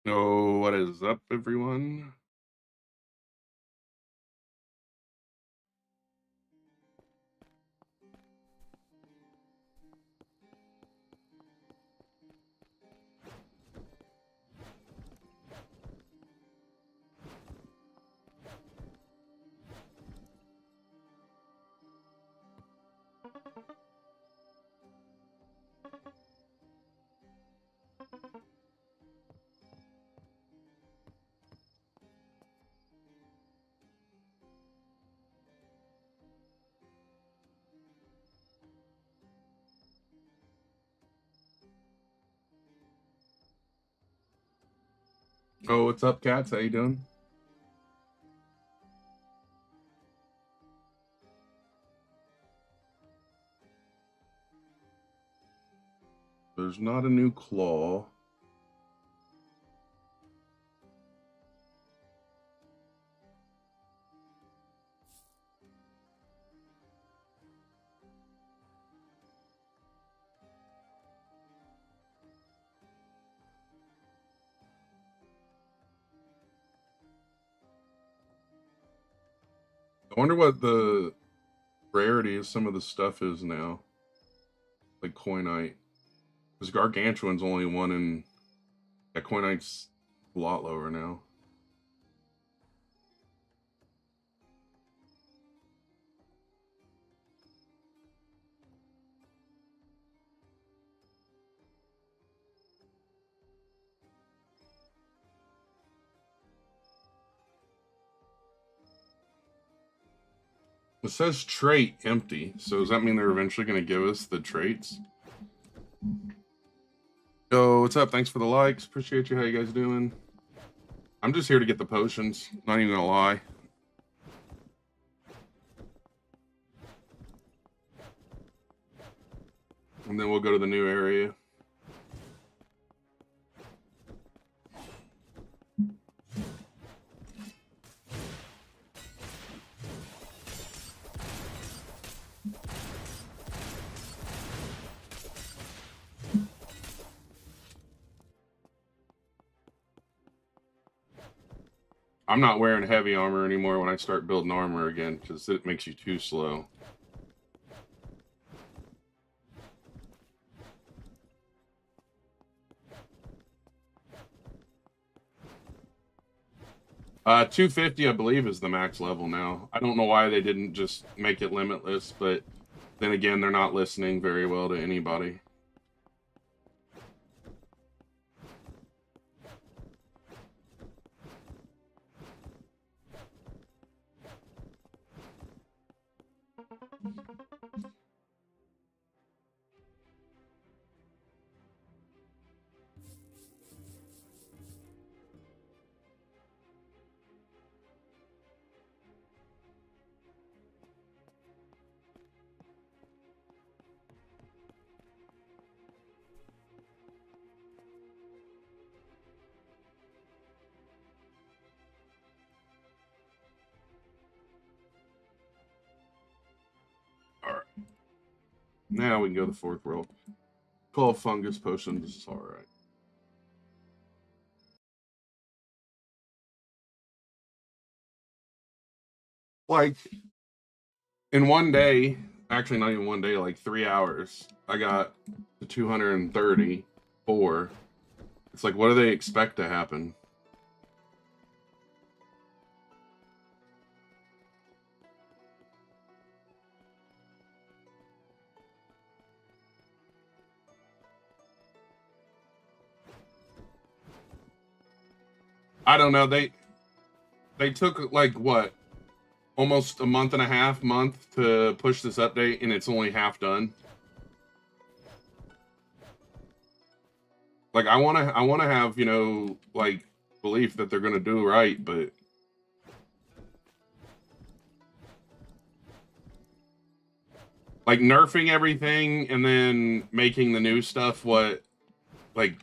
Oh, what is up, everyone? Oh, what's up, cats? How you doing? There's not a new claw. I wonder what the rarity of some of the stuff is now. Like Coinite. Because Gargantuan's only one in... Yeah, Coinite's a lot lower now. It says trait empty, so does that mean they're eventually going to give us the traits? Yo, what's up? Thanks for the likes. Appreciate you. How you guys doing? I'm just here to get the potions. Not even gonna lie. And then we'll go to the new area. I'm not wearing heavy armor anymore when I start building armor again, because it makes you too slow. Uh, 250, I believe, is the max level now. I don't know why they didn't just make it limitless, but then again, they're not listening very well to anybody. Alright. Now we can go to the fourth world. 12 fungus potions is alright. Like, in one day, actually not even one day, like 3 hours, I got to 234. It's like, what do they expect to happen? I don't know. They took like what, almost a month and a half to push this update, and it's only half done. Like I want to have, you know, like belief that they're going to do right, but like nerfing everything and then making the new stuff what, like,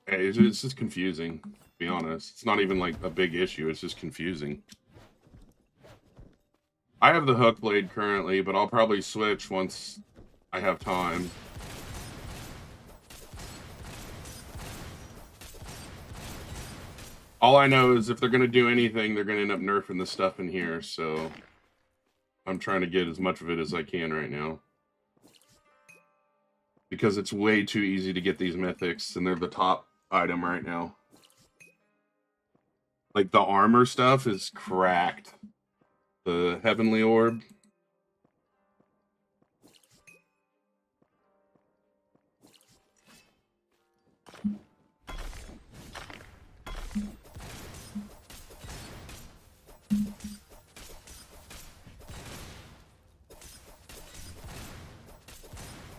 it's just confusing, to be honest. It's not even like a big issue, it's just confusing. I have the hook blade currently, but I'll probably switch once I have time. All I know is if they're going to do anything, they're going to end up nerfing the stuff in here, so I'm trying to get as much of it as I can right now. Because it's way too easy to get these mythics, and they're the top item right now. Like, the armor stuff is cracked. The Heavenly Orb.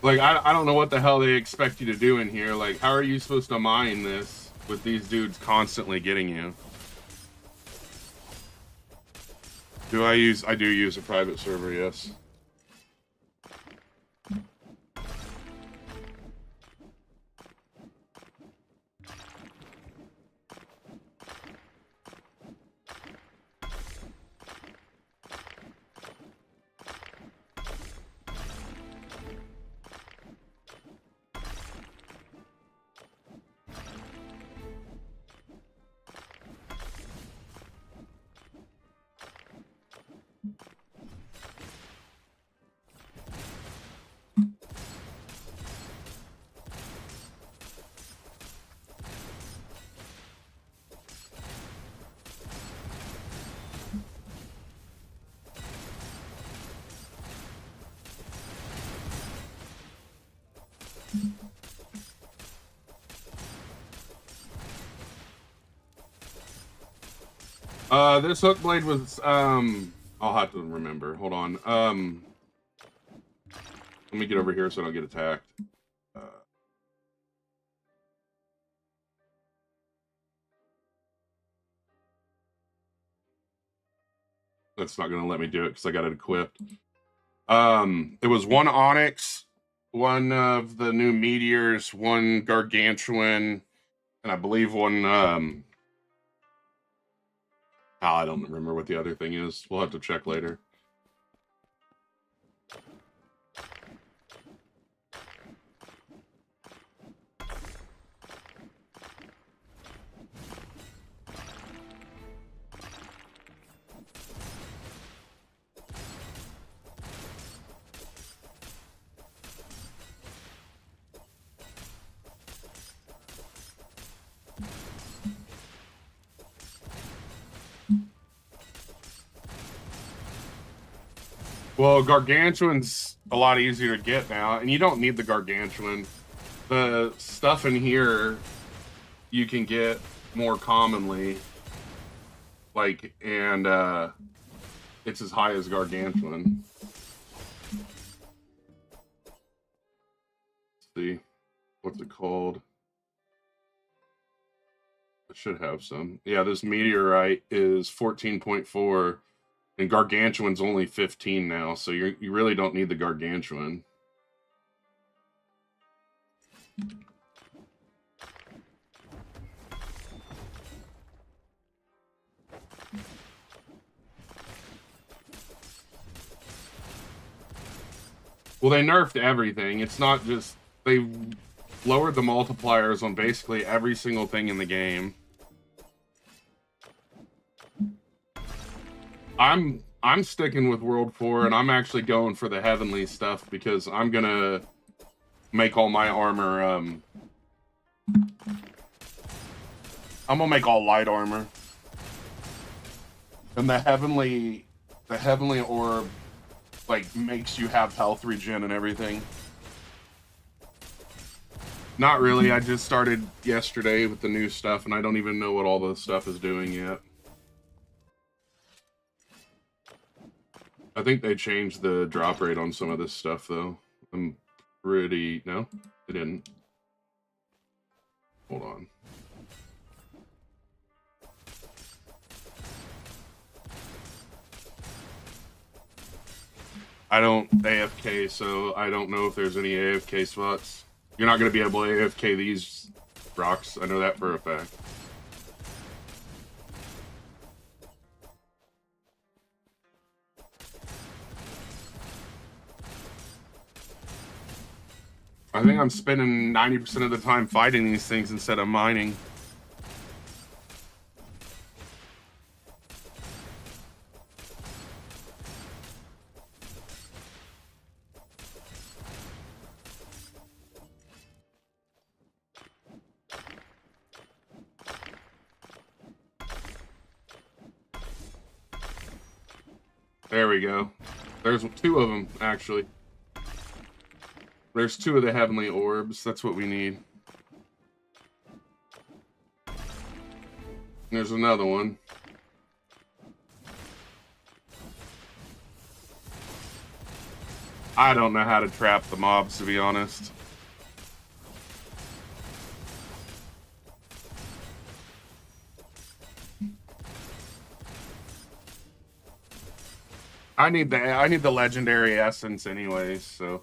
Like, I don't know what the hell they expect you to do in here. Like, how are you supposed to mine this with these dudes constantly getting you? I do use a private server, yes. This hook blade was, I'll have to remember. Hold on. Let me get over here so I don't get attacked. That's not going to let me do it because I got it equipped. It was one Onyx, one of the new Meteors, one Gargantuan, and I believe one, I don't remember what the other thing is. We'll have to check later. Well, Gargantuan's a lot easier to get now, and you don't need the Gargantuan. The stuff in here you can get more commonly, like, and it's as high as Gargantuan. Let's see, what's it called? I should have some. Yeah, this Meteorite is 14.4. And Gargantuan's only 15 now, so you really don't need the Gargantuan. Well, they nerfed everything. It's not just... They lowered the multipliers on basically every single thing in the game. I'm sticking with World 4, and I'm actually going for the Heavenly stuff because I'm gonna make all my armor, I'm gonna make all light armor. And the Heavenly Orb, like, makes you have health regen and everything. Not really, I just started yesterday with the new stuff, and I don't even know what all the stuff is doing yet. I think they changed the drop rate on some of this stuff, though. I'm pretty... No, they didn't. Hold on. I don't AFK, so I don't know if there's any AFK spots. You're not going to be able to AFK these rocks. I know that for a fact. I think I'm spending 90% of the time fighting these things instead of mining. There we go. There's 2 of them, actually. There's 2 of the heavenly orbs. That's what we need. There's another one. I don't know how to trap the mobs, to be honest. I need the legendary essence anyways, so.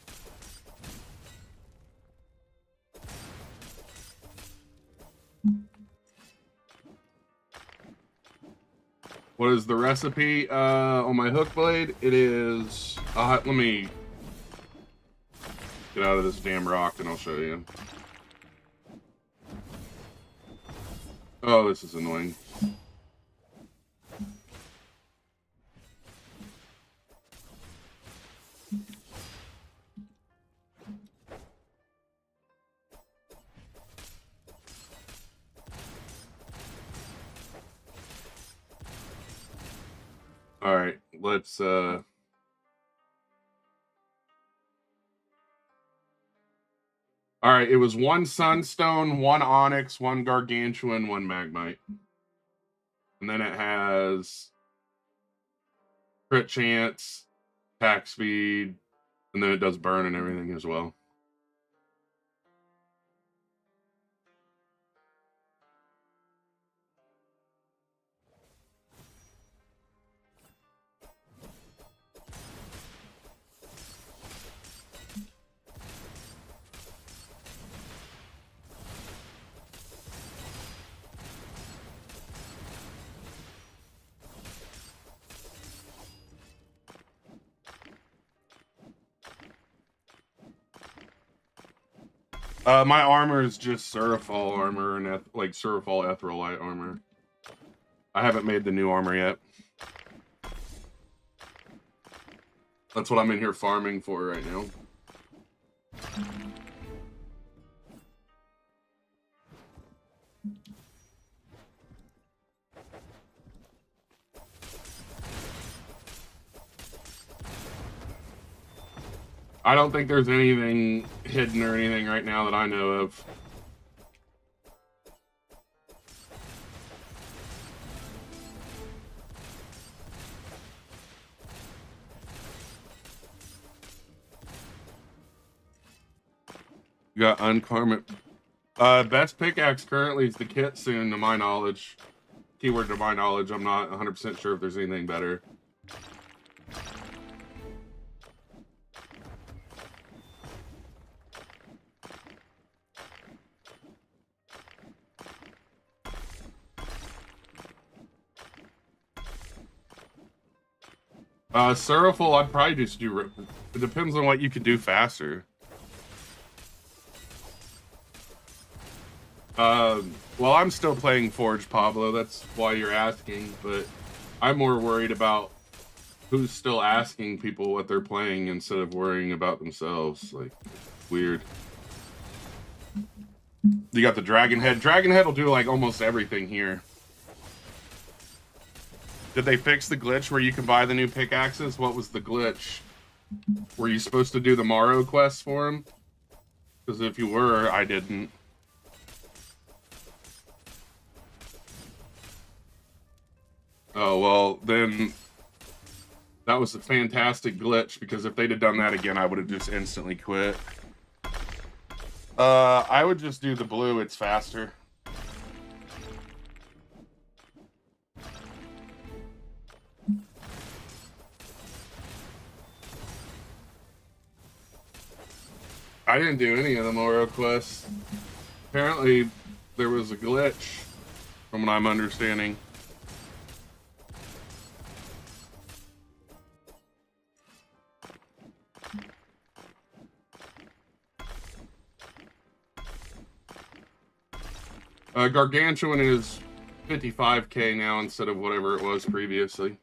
What is the recipe on my hook blade? It is. Let me get out of this damn rock and I'll show you. Oh, this is annoying. All right, let's all right, it was 1 sunstone, 1 onyx, 1 gargantuan, 1 magmite. And then it has crit chance, attack speed, and then it does burn and everything as well. My armor is just Surafall armor and like Surafall Etherealite armor. I haven't made the new armor yet. That's what I'm in here farming for right now. I don't think there's anything hidden or anything right now that I know of. You got uncommon. Best pickaxe currently is the Kitsune, to my knowledge. Keyword to my knowledge. I'm not 100% sure if there's anything better. Surafall, I'd probably just do. It depends on what you could do faster. Well, I'm still playing Forge, Pablo. That's why you're asking, but I'm more worried about who's still asking people what they're playing instead of worrying about themselves. Like, weird. You got the Dragon Head. Dragon Head will do like almost everything here. Did they fix the glitch where you can buy the new pickaxes? What was the glitch? Were you supposed to do the Morrow quest for him? Because if you were, I didn't. Oh, well, then that was a fantastic glitch, because if they'd have done that again, I would have just instantly quit. I would just do the blue. It's faster. I didn't do any of the Morrow quests. Apparently, there was a glitch, from what I'm understanding. Gargantuan is 55k now instead of whatever it was previously.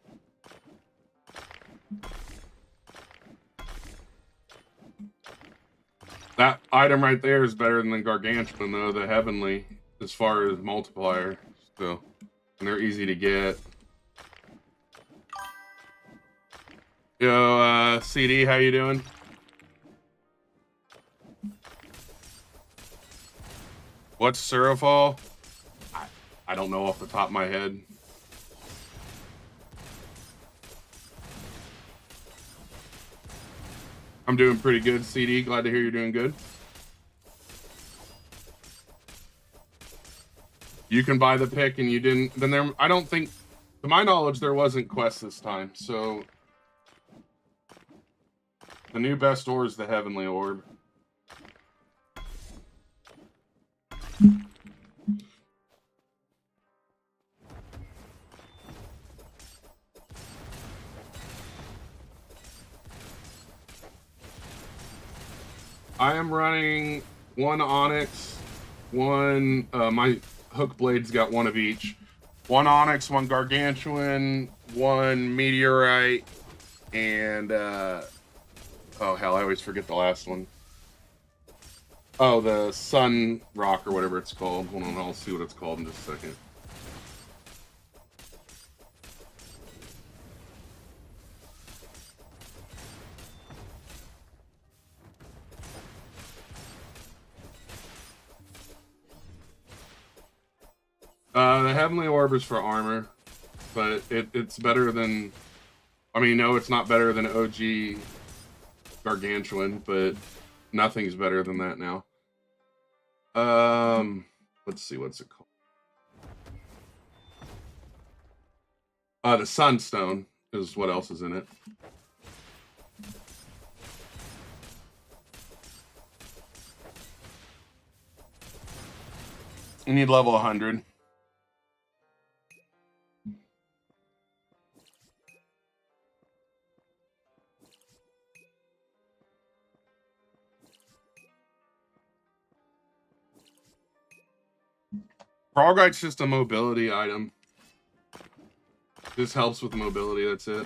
That item right there is better than the Gargantuan, though, the Heavenly, as far as multiplier. So, and they're easy to get. Yo, CD, how you doing? What's Surafall? I don't know off the top of my head. I'm doing pretty good, CD. Glad to hear you're doing good. You can buy the pick and you didn't. Then there, I don't think, to my knowledge, there wasn't quest this time. So the new best ore is the Heavenly Orb. I am running one Onyx, one, my hook blade's got one of each. One Onyx, one Gargantuan, one Meteorite, and, oh hell, I always forget the last one. Oh, the Sun Rock or whatever it's called. Hold on, I'll see what it's called in just a second. The Heavenly Orb is for armor, but it's better than... I mean, no, it's not better than OG Gargantuan, but nothing's better than that now. Let's see, what's it called? The Sunstone is what else is in it. You need level 100. Frogite's just a mobility item. This helps with mobility, that's it.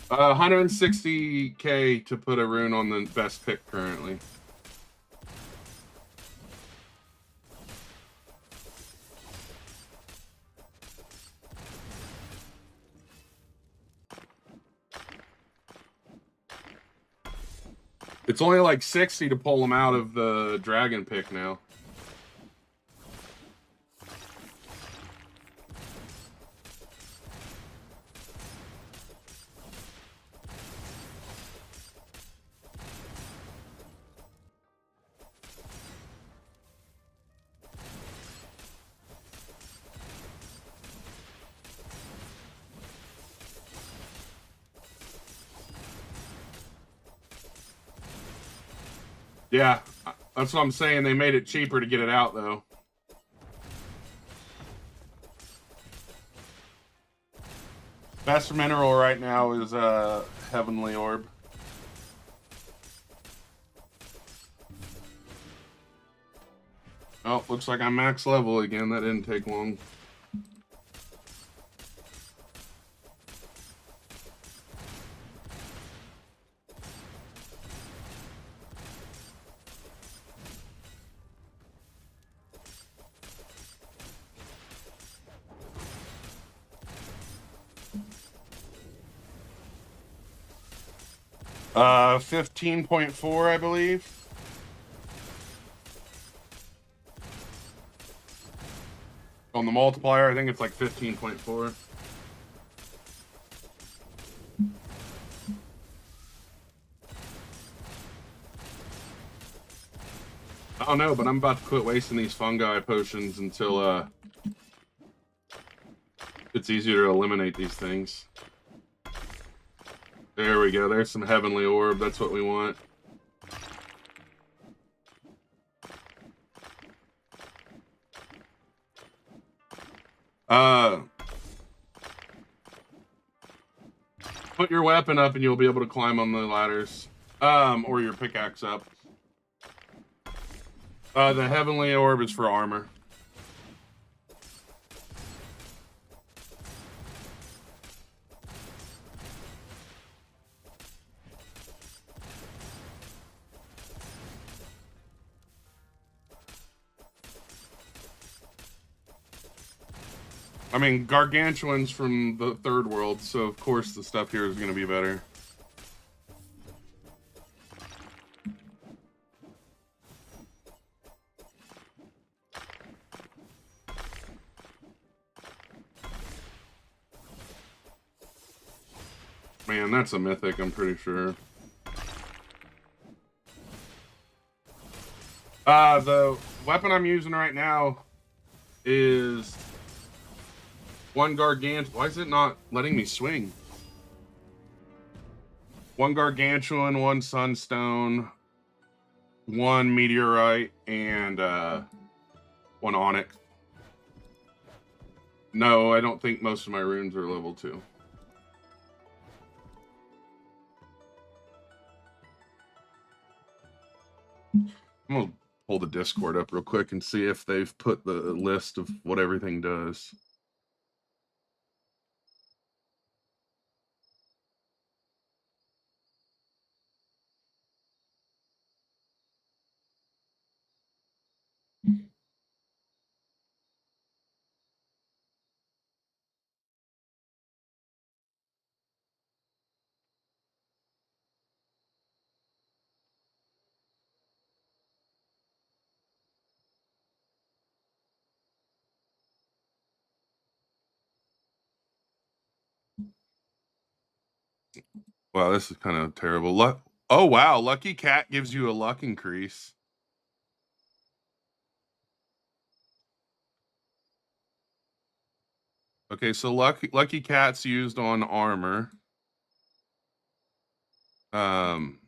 $160K to put a rune on the best pick currently. It's only like 60 to pull them out of the dragon pick now. Yeah, that's what I'm saying. They made it cheaper to get it out, though. Best mineral right now is Heavenly Orb. Oh, looks like I'm max level again. That didn't take long. Uh, 15.4, I believe. On the multiplier, I think it's like 15.4. I don't know, but I'm about to quit wasting these fungi potions until it's easier to eliminate these things. There we go. There's some Heavenly Orb. That's what we want. Put your weapon up and you'll be able to climb on the ladders. Or your pickaxe up. The Heavenly Orb is for armor. I mean, gargantuan's from the third world, so of course the stuff here is going to be better. Man, that's a mythic, I'm pretty sure. The weapon I'm using right now is one gargantuan. Why is it not letting me swing? One gargantuan, one sunstone, one meteorite, and one onyx. No, I don't think most of my runes are level 2. I'm gonna pull the Discord up real quick and see if they've put the list of what everything does. Wow, this is kind of terrible. Oh wow, Lucky Cat gives you a luck increase. Okay, so Lucky Cat's used on armor. Um,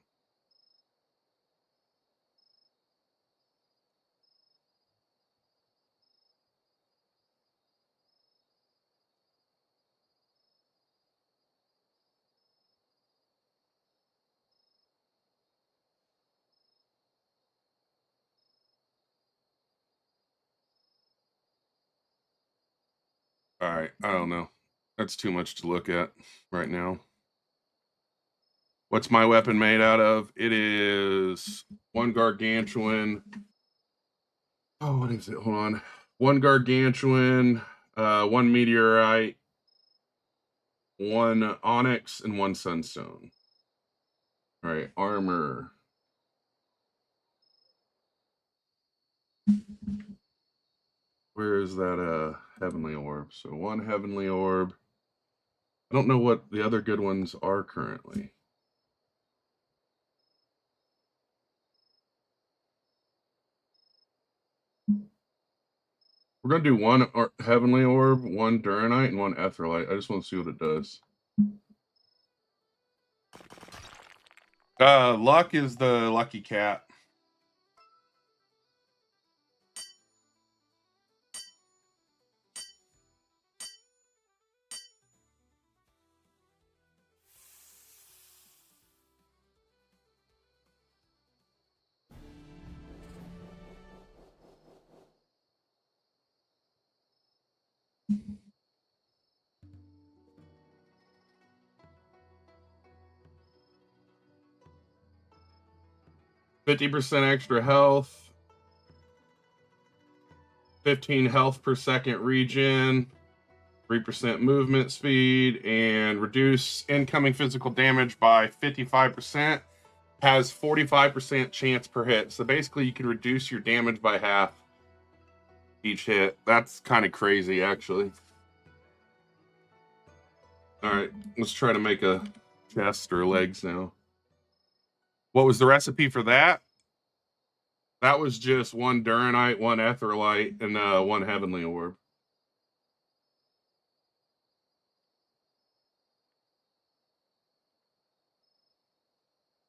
all right, I don't know. That's too much to look at right now. What's my weapon made out of? It is one gargantuan. Oh, what is it? Hold on. One gargantuan, one meteorite, one onyx, and one sunstone. All right, armor. Where is that heavenly orb? So one heavenly orb. I don't know what the other good ones are currently. We're gonna do one heavenly orb, one duranite, and one etherite. I just want to see what it does. Luck is the lucky cat. %, extra health, 15 health per second regen, 3% movement speed, and reduce incoming physical damage by 55%. Has 45% chance per hit. So basically, you can reduce your damage by half each hit. That's kind of crazy, actually. All right, let's try to make a chest or legs now. What was the recipe for that? That was just one duranite, one etherite, and one heavenly orb.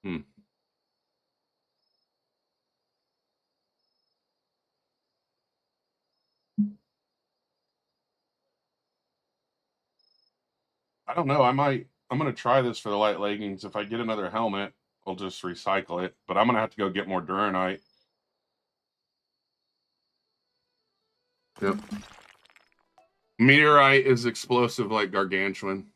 Hmm. I don't know. I'm gonna try this for the light leggings. If I get another helmet, I'll just recycle it. But I'm gonna have to go get more duranite. Yep. Meteorite is explosive like gargantuan.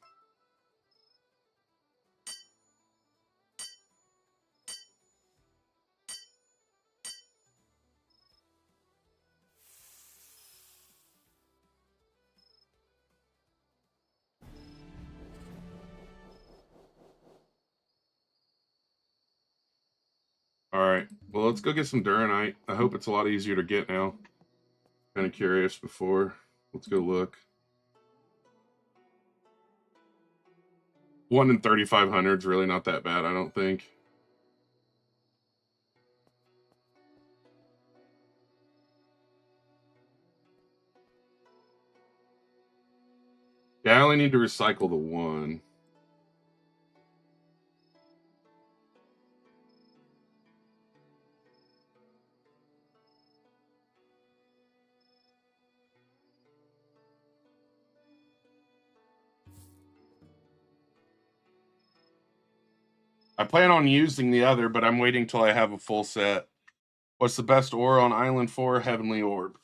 Alright. Well, let's go get some Duranite. I hope it's a lot easier to get now. Kind of curious before. Let's go look. 1 in 3,500 is really not that bad, I don't think. Yeah, I only need to recycle the 1. I plan on using the other, but I'm waiting till I have a full set. What's the best ore on Island 4? Heavenly Orb.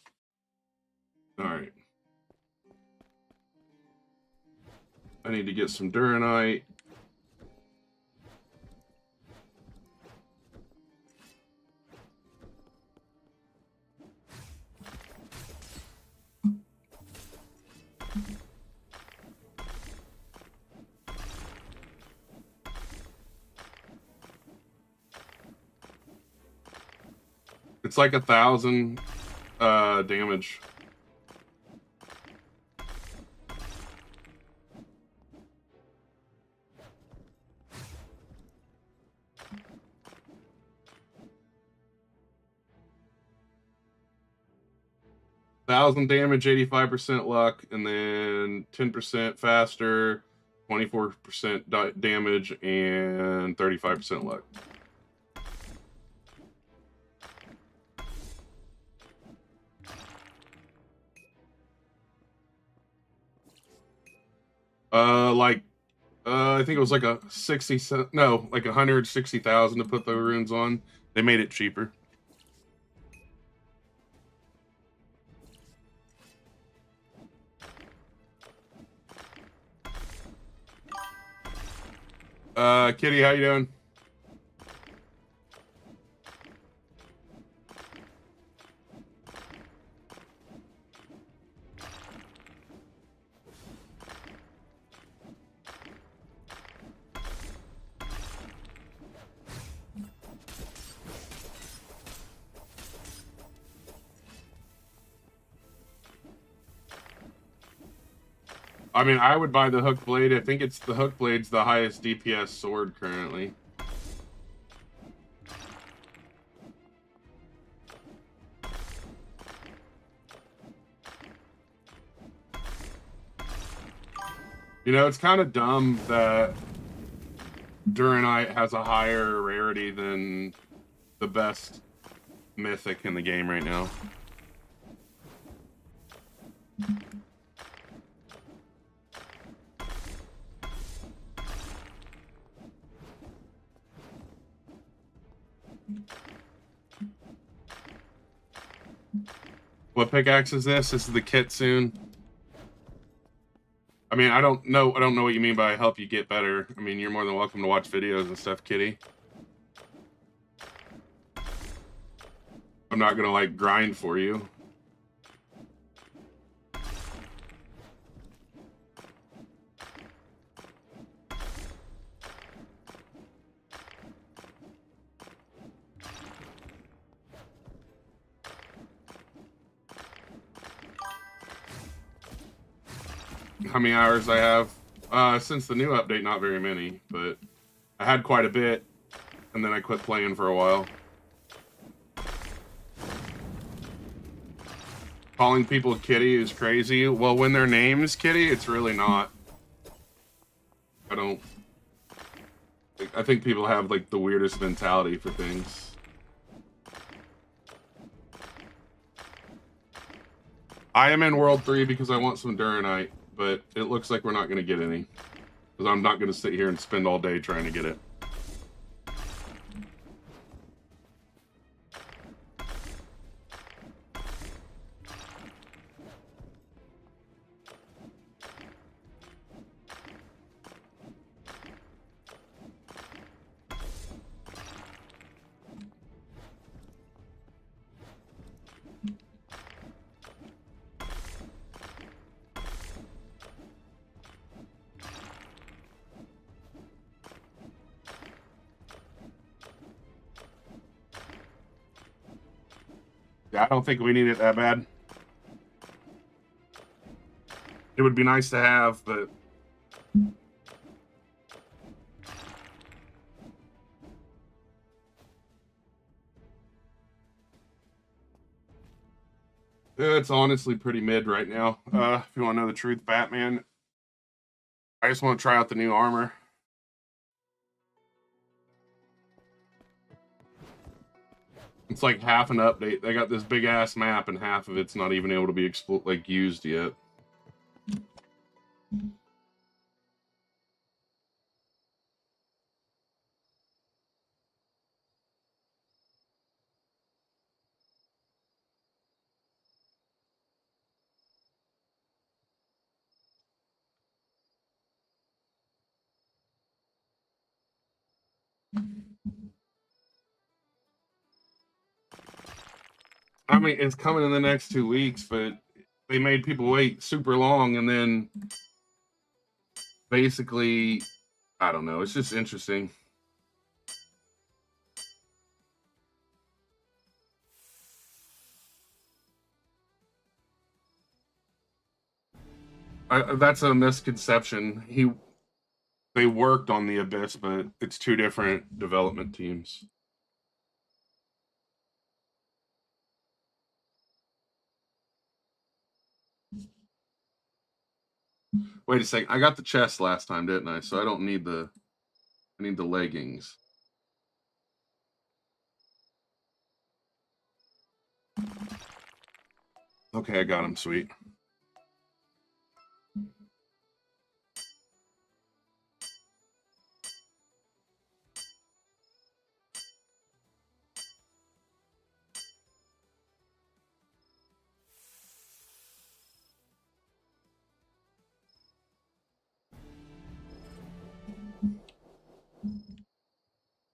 Alright. I need to get some Duranite. It's like 1,000 damage. Thousand damage, 85% luck, and then 10% faster, 24% damage, and 35% luck. I think it was like a 60, no, like 160,000 to put the runes on. They made it cheaper. Kitty, how you doing? I mean, I would buy the hook blade. I think it's the hook blade's the highest DPS sword currently. You know, it's kind of dumb that Duranite has a higher rarity than the best mythic in the game right now. What pickaxe is this? This is the Kitsune. I mean, I don't know what you mean by help you get better. I mean, you're more than welcome to watch videos and stuff, Kitty. I'm not gonna like grind for you. How many hours I have? Since the new update, not very many, but I had quite a bit, and then I quit playing for a while. Calling people Kitty is crazy. Well, when their name's Kitty, it's really not. I think people have like the weirdest mentality for things. I am in World 3 because I want some Duranite, but it looks like we're not going to get any. Because I'm not going to sit here and spend all day trying to get it. Yeah, I don't think we need it that bad. It would be nice to have, but it's honestly pretty mid right now. If you want to know the truth, Batman, I just want to try out the new armor. It's like half an update. They got this big ass map, and half of it's not even able to be used yet. I mean, it's coming in the next 2 weeks, but they made people wait super long, and then basically, I don't know. It's just interesting. That's a misconception. They worked on the Abyss, but it's 2 different development teams. Wait a second. I got the chest last time, didn't I? So I don't need the. I need the leggings. Okay, I got them. Sweet.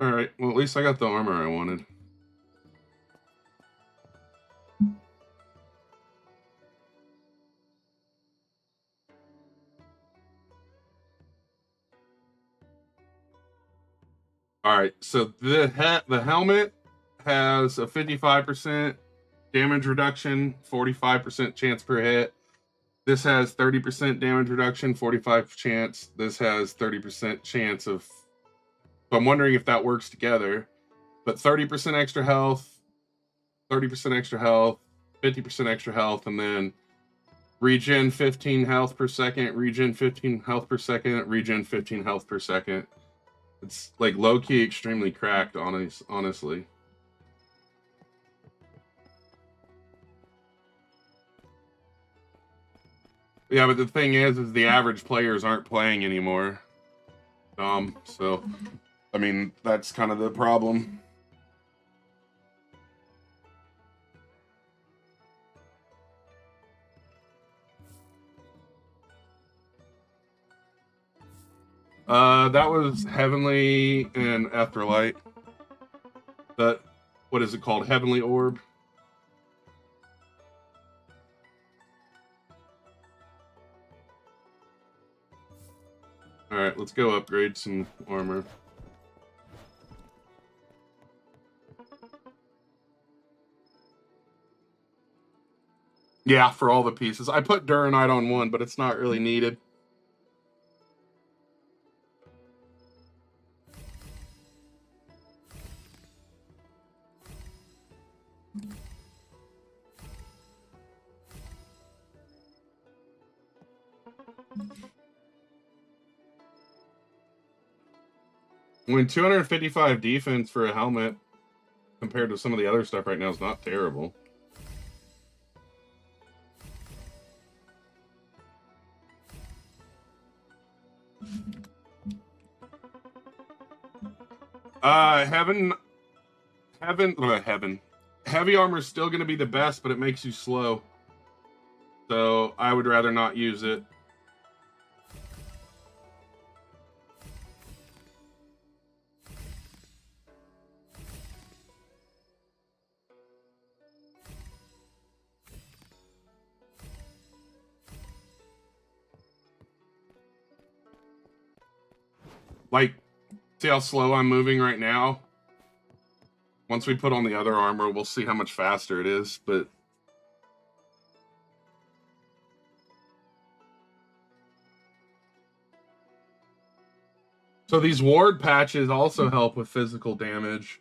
All right. Well, at least I got the armor I wanted. All right. So the helmet has a 55% damage reduction, 45% chance per hit. This has 30% damage reduction, 45 chance. This has 30% chance of. So I'm wondering if that works together. But 30% extra health, 30% extra health, 50% extra health, and then regen 15 health per second, regen 15 health per second, regen 15 health per second. It's like low key extremely cracked, honestly. Yeah, but the thing is the average players aren't playing anymore. So I mean that's kind of the problem. That was Heavenly and Afterlight. That what is it called? Heavenly Orb. All right, let's go upgrade some armor. Yeah, for all the pieces. I put Duranite on one, but it's not really needed. When 255 defense for a helmet compared to some of the other stuff right now is not terrible. Heaven. Heavy armor is still going to be the best, but it makes you slow. So I would rather not use it. Like, see how slow I'm moving right now? Once we put on the other armor, we'll see how much faster it is, but... So these ward patches also help with physical damage,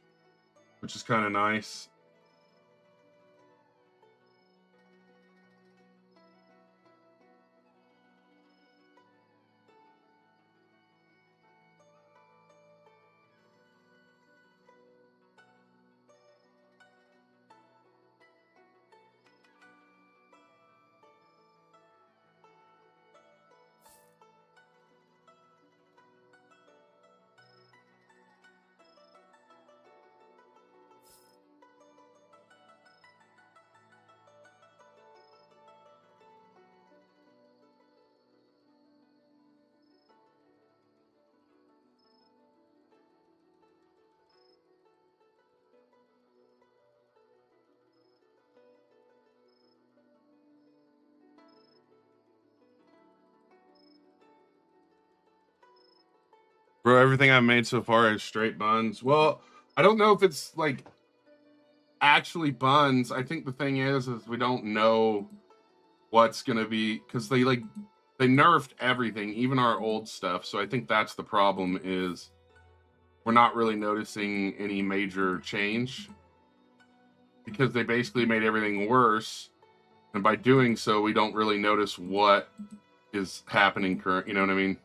which is kind of nice. Bro, everything I've made so far is straight buns. Well, I don't know if it's like actually buns. I think the thing is we don't know what's gonna be, because they nerfed everything, even our old stuff. So I think that's the problem, is we're not really noticing any major change, because they basically made everything worse, and by doing so, we don't really notice what is happening current. You know what I mean?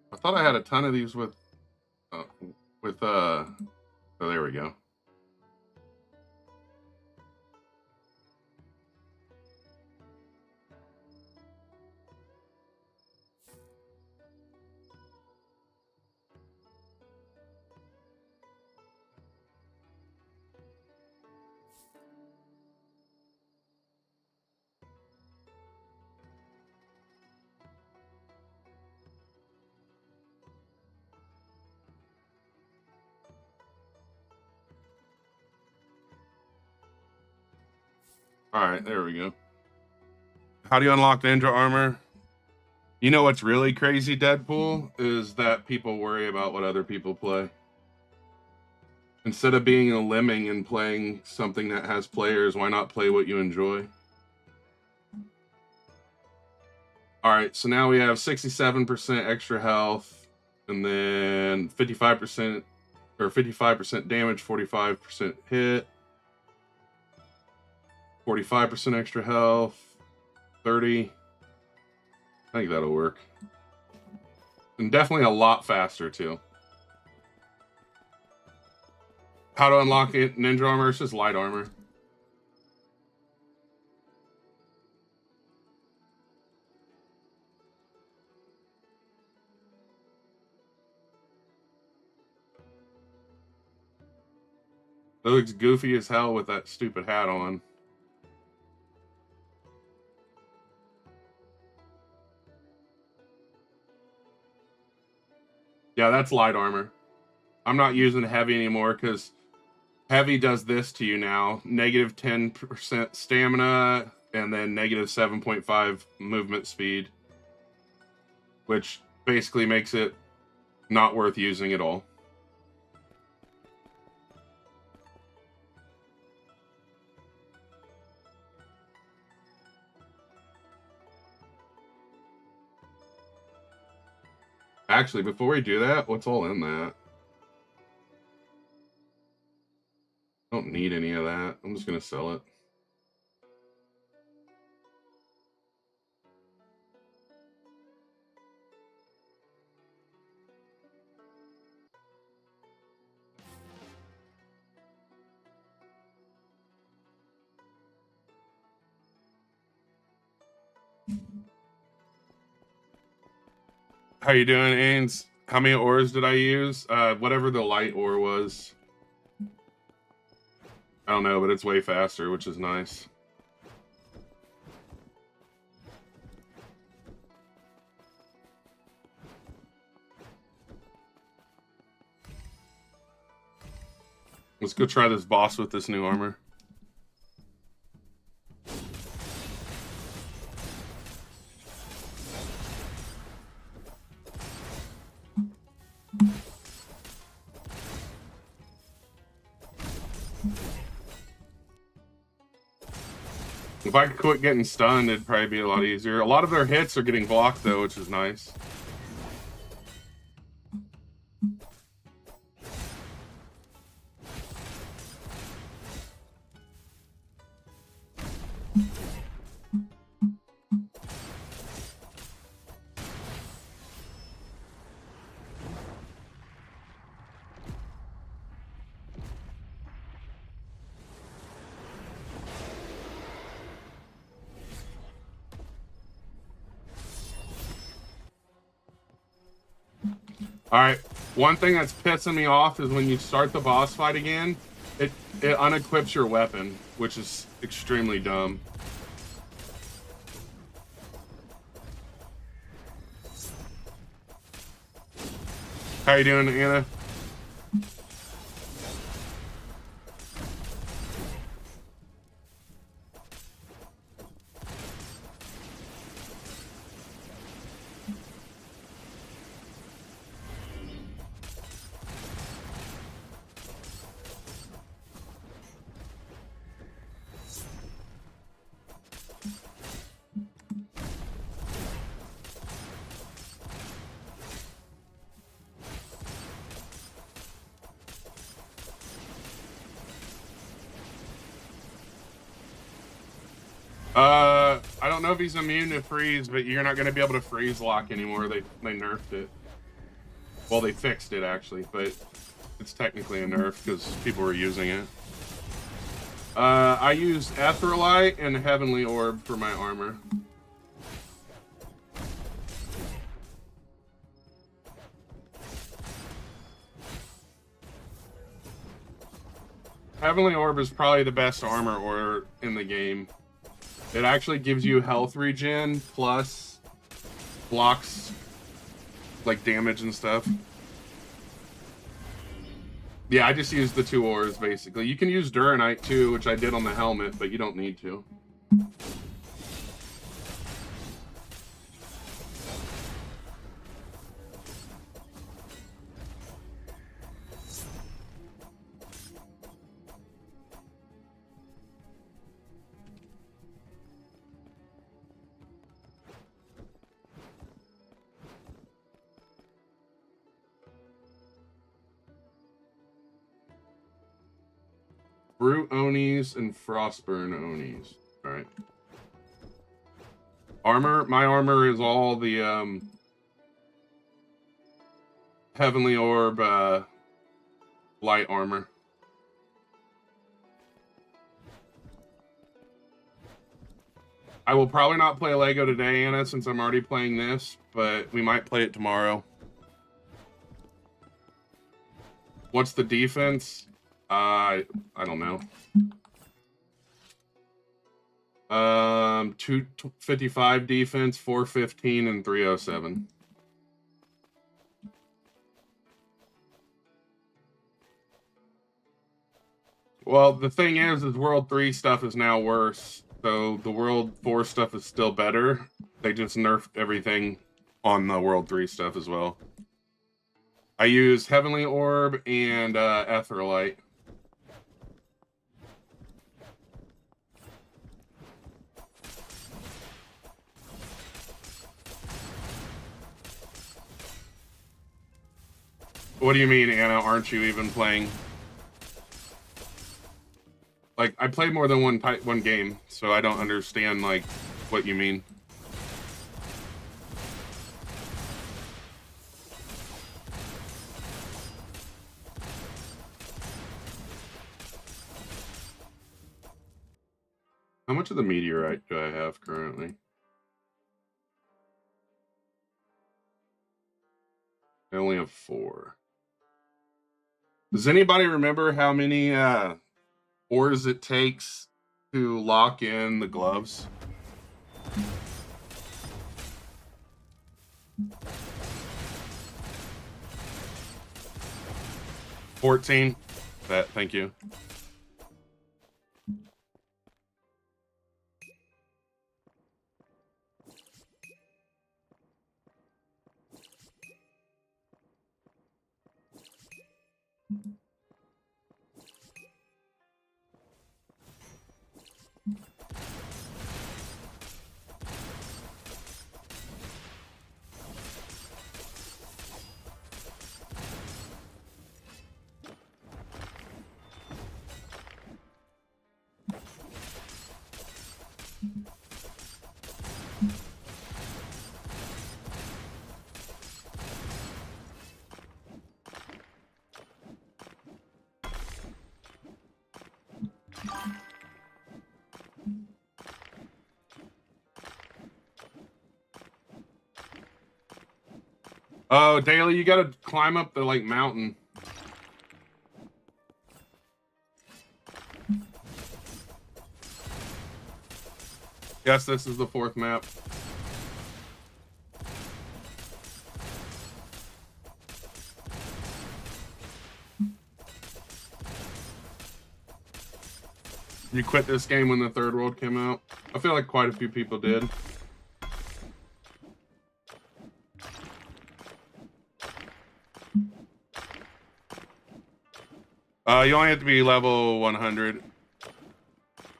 I thought I had a ton of these with oh, there we go. All right, there we go. How do you unlock ninja armor? You know what's really crazy, Deadpool, is that people worry about what other people play. Instead of being a lemming and playing something that has players, why not play what you enjoy? All right, so now we have 67% extra health, and then 55% or 55% damage, 45% hit, 45% extra health, 30. I think that'll work. And definitely a lot faster, too. How to unlock it? Ninja armor? It's just light armor. That looks goofy as hell with that stupid hat on. Yeah, that's light armor. I'm not using heavy anymore because heavy does this to you now. Negative 10% stamina and then negative 7.5 movement speed, which basically makes it not worth using at all. Actually, before we do that, what's all in that? I don't need any of that. I'm just going to sell it. How you doing, Ains? How many ores did I use? Whatever the light ore was. I don't know, but it's way faster, which is nice. Let's go try this boss with this new armor. If I could quit getting stunned, it'd probably be a lot easier. A lot of their hits are getting blocked, though, which is nice. Alright, one thing that's pissing me off is when you start the boss fight again, it unequips your weapon, which is extremely dumb. How you doing, Anna? I don't know if he's immune to freeze, but you're not going to be able to freeze lock anymore. They nerfed it. Well, they fixed it, actually, but it's technically a nerf because people were using it. I use Etherlight and Heavenly Orb for my armor. Heavenly Orb is probably the best armor order in the game. It actually gives you health regen plus blocks like damage and stuff. Yeah, I just use the 2 ores basically. You can use Duranite too, which I did on the helmet, but you don't need to. Brute Onis and Frostburn Onis. Alright. Armor? My armor is all the Heavenly Orb light armor. I will probably not play Lego today, Anna, since I'm already playing this, but we might play it tomorrow. What's the defense? I don't know. 255 defense, 415, and 307. Well, the thing is World 3 stuff is now worse. So the World 4 stuff is still better. They just nerfed everything on the World 3 stuff as well. I use Heavenly Orb and Etherlight. What do you mean, Anna? Aren't you even playing? Like, I played more than one game, so I don't understand, like, what you mean. How much of the meteorite do I have currently? I only have 4. Does anybody remember how many ores it takes to lock in the gloves? $14. Thank you. Oh, Daily, you gotta climb up the, like, mountain. Yes, this is the 4th map. You quit this game when the 3rd world came out? I feel like quite a few people did. You only have to be level 100.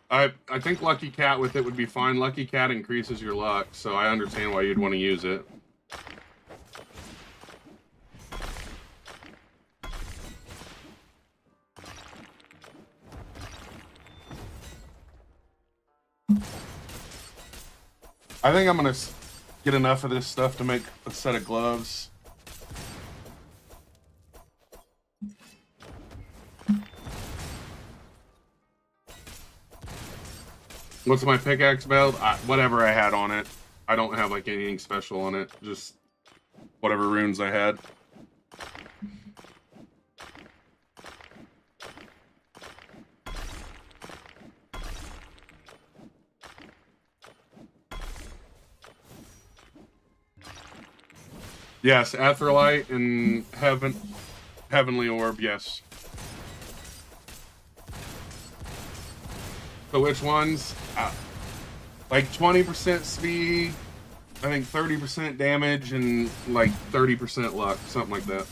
I think Lucky Cat with it would be fine. Lucky Cat increases your luck, so I understand why you'd want to use it. I think I'm gonna get enough of this stuff to make a set of gloves. What's my pickaxe build? Whatever I had on it. I don't have like anything special on it. Just whatever runes I had. Yes, Aetherlight and Heavenly Orb, yes. So which ones? Like 20% speed, I think 30% damage, and like 30% luck, something like that.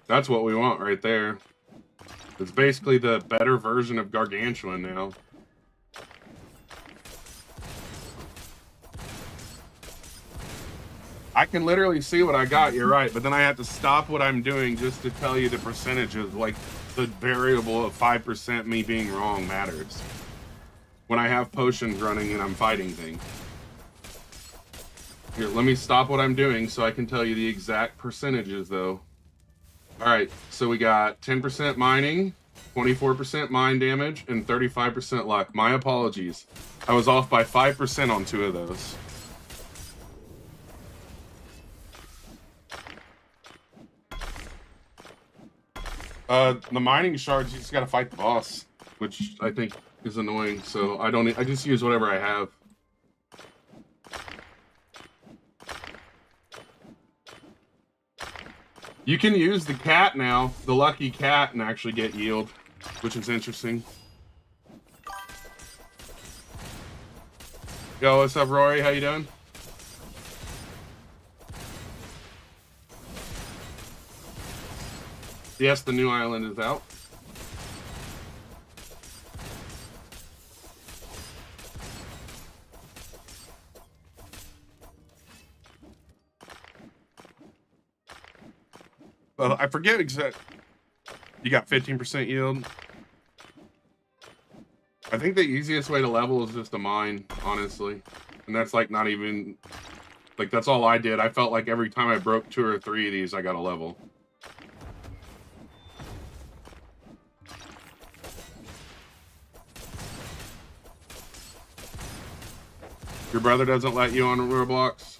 That's what we want right there. It's basically the better version of Gargantuan now. I can literally see what I got, you're right, but then I have to stop what I'm doing just to tell you the percentages, like the variable of 5% me being wrong matters. When I have potions running and I'm fighting things. Here, let me stop what I'm doing so I can tell you the exact percentages though. Alright, so we got 10% mining, 24% mine damage, and 35% luck. My apologies. I was off by 5% on 2 of those. The mining shards, you just gotta fight the boss, which I think is annoying, so I just use whatever I have. You can use the cat now, the lucky cat, and actually get yield, which is interesting. Yo, what's up, Rory? How you doing? Yes, the new island is out. Well, I forget exactly. You got 15% yield. I think the easiest way to level is just a mine, honestly. And that's like not even, like that's all I did. I felt like every time I broke 2 or 3 of these, I got a level. Your brother doesn't let you on Roblox?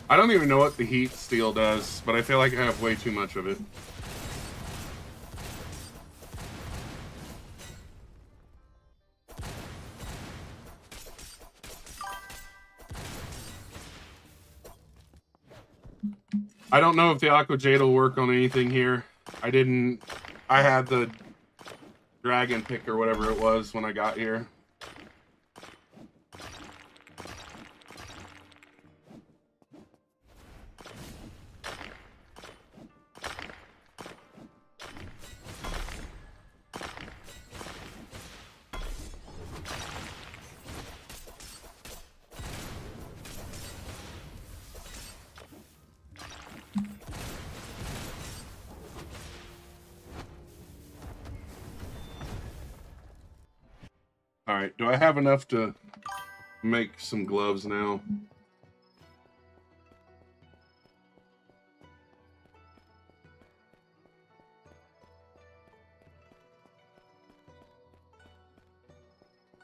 I don't even know what the heat steel does, but I feel like I have way too much of it. I don't know if the Aqua Jade will work on anything here. I had the dragon pick or whatever it was when I got here. All right, do I have enough to make some gloves now?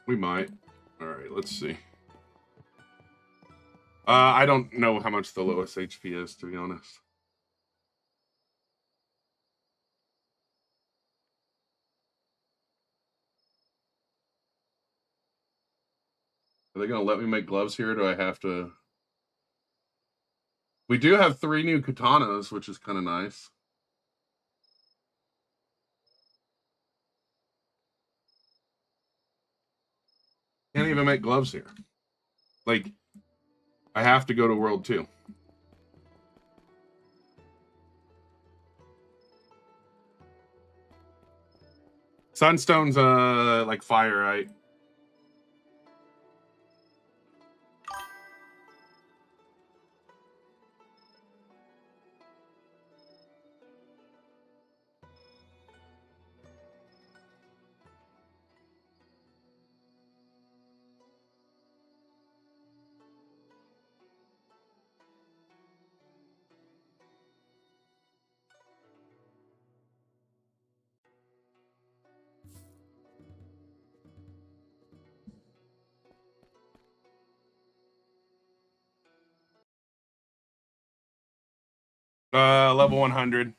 We might. All right, let's see. I don't know how much the lowest HP is, to be honest. Are they going to let me make gloves here? Or do I have to? We do have 3 new katanas, which is kind of nice. Can't even make gloves here. Like, I have to go to World 2. Sunstone's like fire, right? Level 100.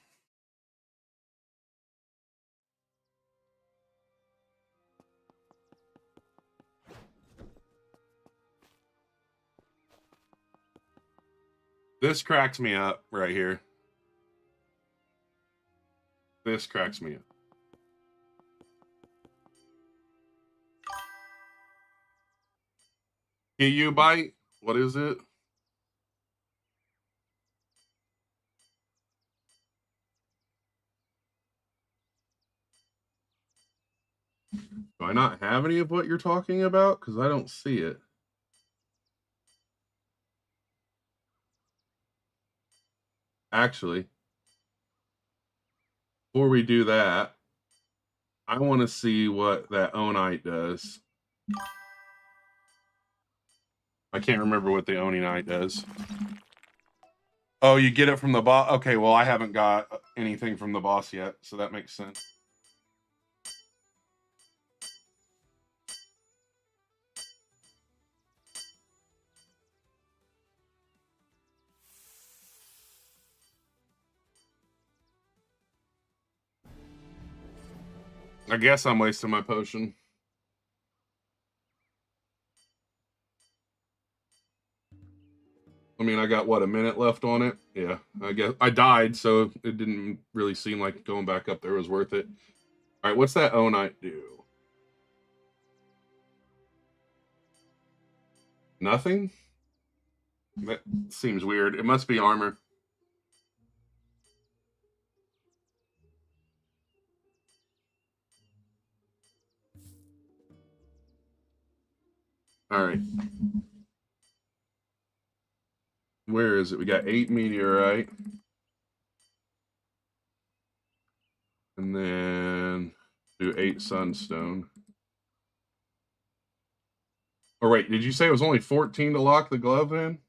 This cracks me up right here. This cracks me up. You bite? What is it? Do I not have any of what you're talking about? Because I don't see it. Actually, before we do that, I want to see what that Onite does. I can't remember what the Onite does. Oh, you get it from the boss? Okay, well, I haven't got anything from the boss yet, so that makes sense. I guess I'm wasting my potion. I mean, I got, what, a minute left on it? Yeah, I guess. I died, so it didn't really seem like going back up there was worth it. All right, what's that Onite do? Nothing? That seems weird. It must be armor. All right. Where is it? We got 8 meteorite. And then do 8 sunstone. Oh, wait, did you say it was only 14 to lock the glove in?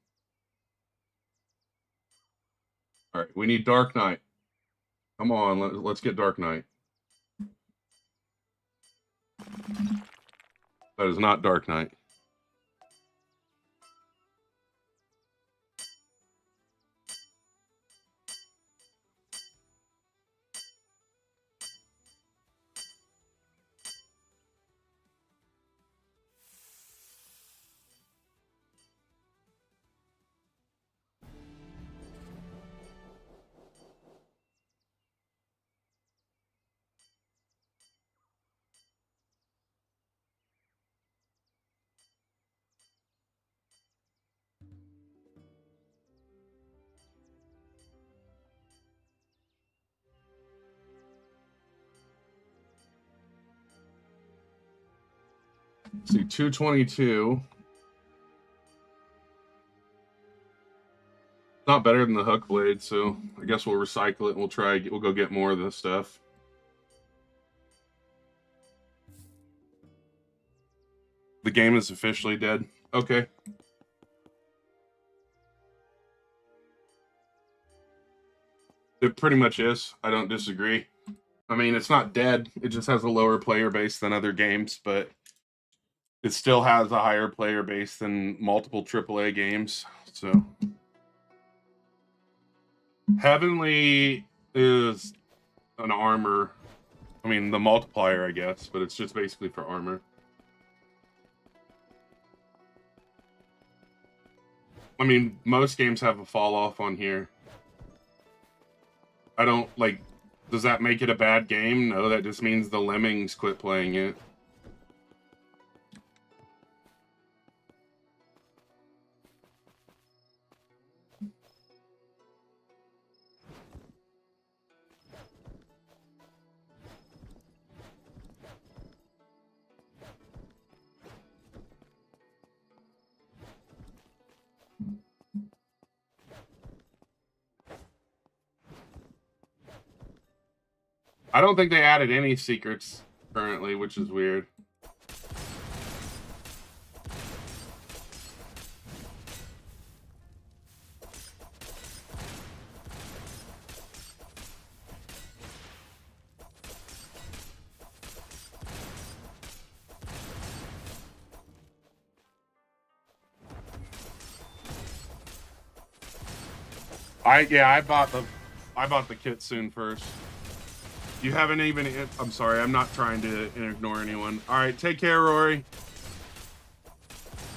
All right, we need Dark Knight. Come on, let's get Dark Knight. That is not Dark Knight. Let's see, 222. Not better than the hook blade, so I guess we'll recycle it and we'll go get more of this stuff. The game is officially dead. Okay. It pretty much is. I don't disagree. I mean, it's not dead. It just has a lower player base than other games, but it still has a higher player base than multiple AAA games. So, Heavenly is an armor. I mean, the multiplier, I guess, but it's just basically for armor. I mean, most games have a fall off on here. I don't like. Does that make it a bad game? No, that just means the lemmings quit playing it. I don't think they added any secrets currently, which is weird. I bought the kitsune first. You haven't even. I'm sorry. I'm not trying to ignore anyone. All right, take care, Rory.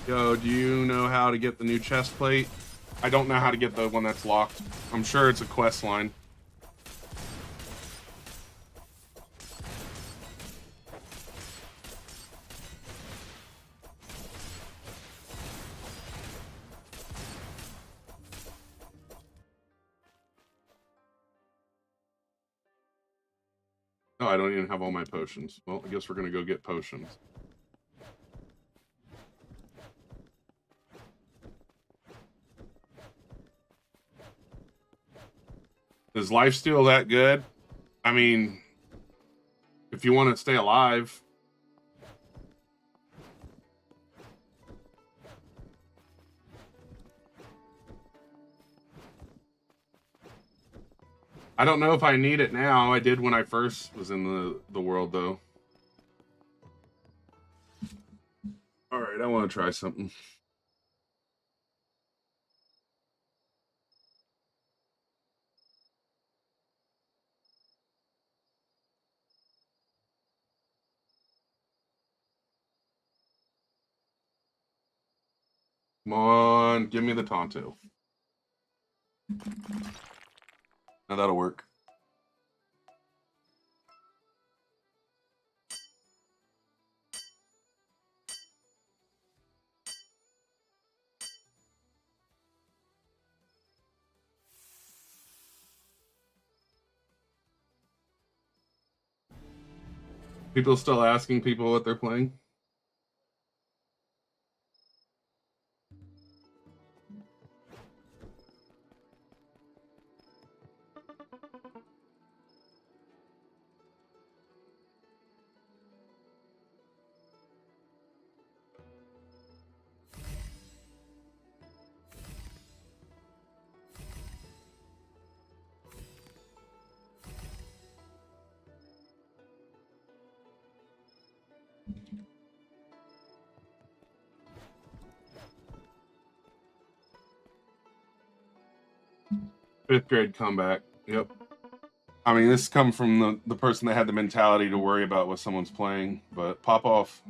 Yo, do you know how to get the new chest plate? I don't know how to get the one that's locked. I'm sure it's a quest line. Oh, I don't even have all my potions. Well, I guess we're gonna go get potions. Is lifesteal that good? I mean, if you want to stay alive. I don't know if I need it now. I did when I first was in the world, though. All right, I want to try something. Come on, give me the Tonto. Now that'll work. People still asking people what they're playing? Fifth grade comeback. Yep. I mean, this come from the person that had the mentality to worry about what someone's playing, but pop off.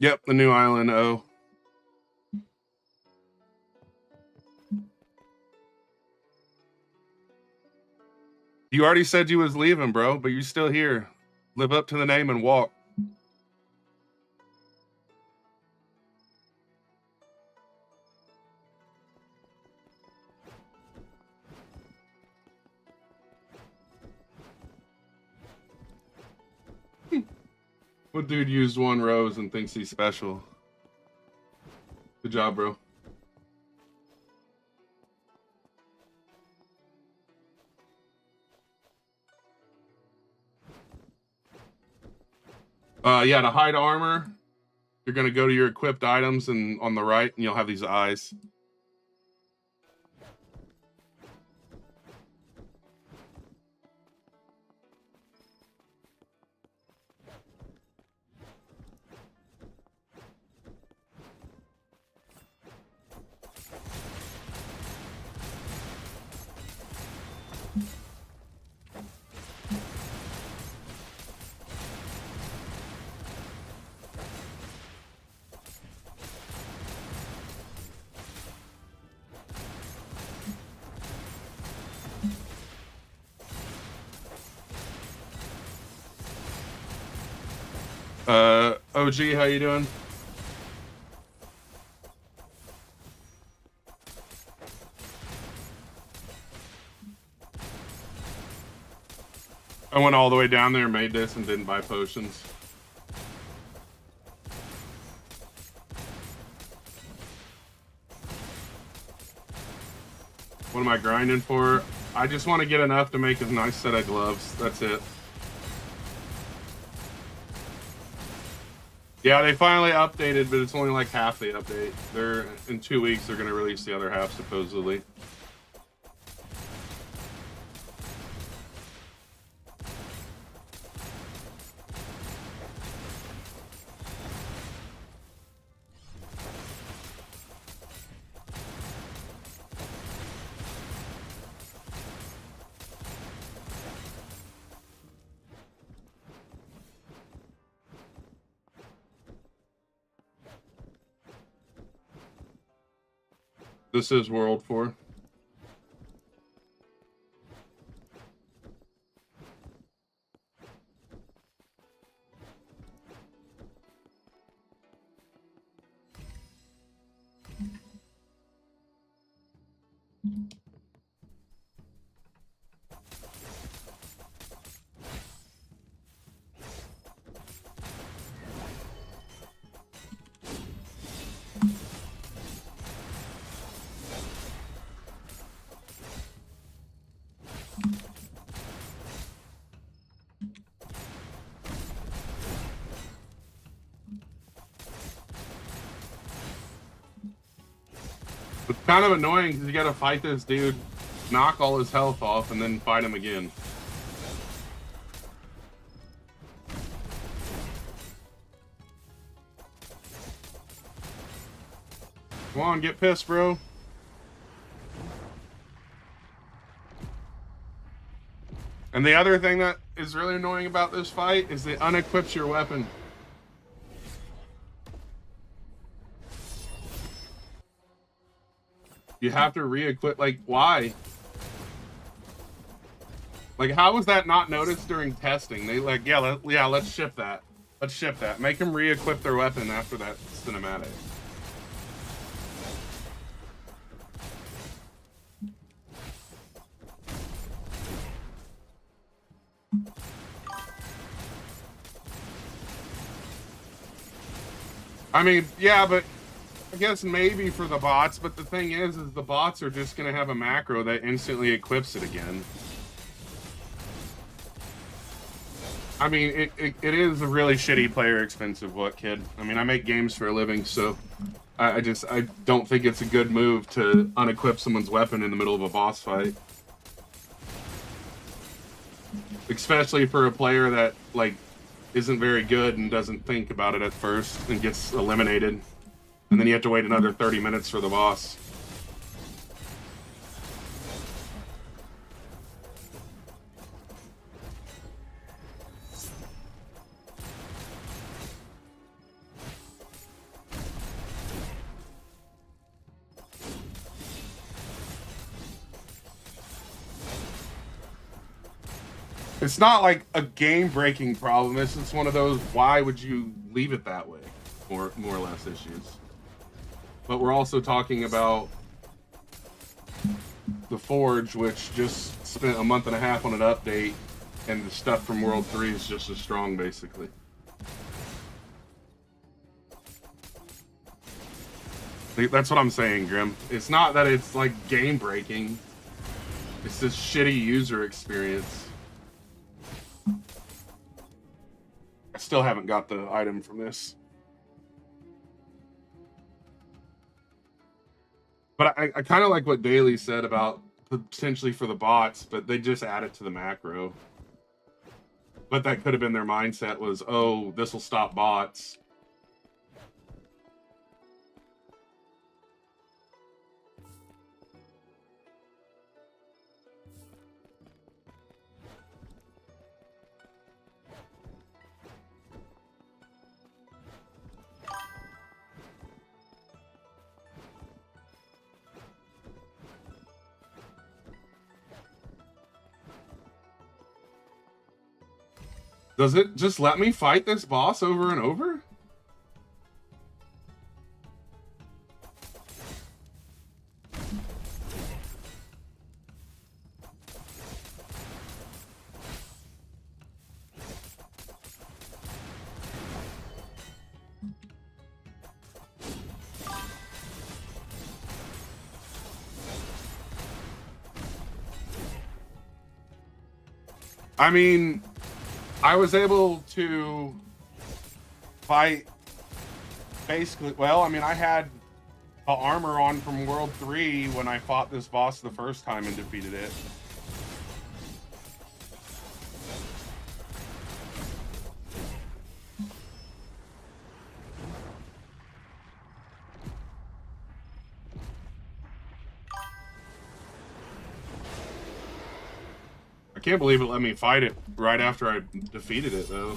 Yep, the new island. Oh. You already said you was leaving, bro, but you're still here. Live up to the name and walk. What dude used one rose and thinks he's special? Good job, bro. Yeah, to hide armor, you're gonna go to your equipped items and on the right, and you'll have these eyes. OG, how you doing? I went all the way down there, made this, and didn't buy potions. What am I grinding for? I just want to get enough to make a nice set of gloves. That's it. Yeah, they finally updated, but it's only like half the update. They're in 2 weeks. They're going to release the other half, supposedly. This is World 4. It's kind of annoying because you got to fight this dude, knock all his health off, and then fight him again. Come on, get pissed, bro. And the other thing that is really annoying about this fight is it unequips your weapon. You have to re-equip, like, why? Like, how was that not noticed during testing? They like, yeah, let's ship that. Let's ship that. Make them re-equip their weapon after that cinematic. I mean, yeah, but I guess maybe for the bots, but the thing is the bots are just going to have a macro that instantly equips it again. I mean, it is a really shitty player expensive look, kid. I mean, I make games for a living, so I don't think it's a good move to unequip someone's weapon in the middle of a boss fight. Especially for a player that, like, isn't very good and doesn't think about it at first and gets eliminated. And then you have to wait another 30 minutes for the boss. It's not like a game-breaking problem. It's just one of those, why would you leave it that way? More or less issues. But we're also talking about the Forge, which just spent a month and a half on an update, and the stuff from World 3 is just as strong, basically. That's what I'm saying, Grim. It's not that it's like game breaking. It's this shitty user experience. I still haven't got the item from this. But I kind of like what Daly said about potentially for the bots, but they just add it to the macro. But that could have been their mindset was, oh, this will stop bots. Does it just let me fight this boss over and over? I mean, I was able to fight basically, well, I mean, I had the armor on from World 3 when I fought this boss the first time and defeated it. I can't believe it let me fight it right after I defeated it, though.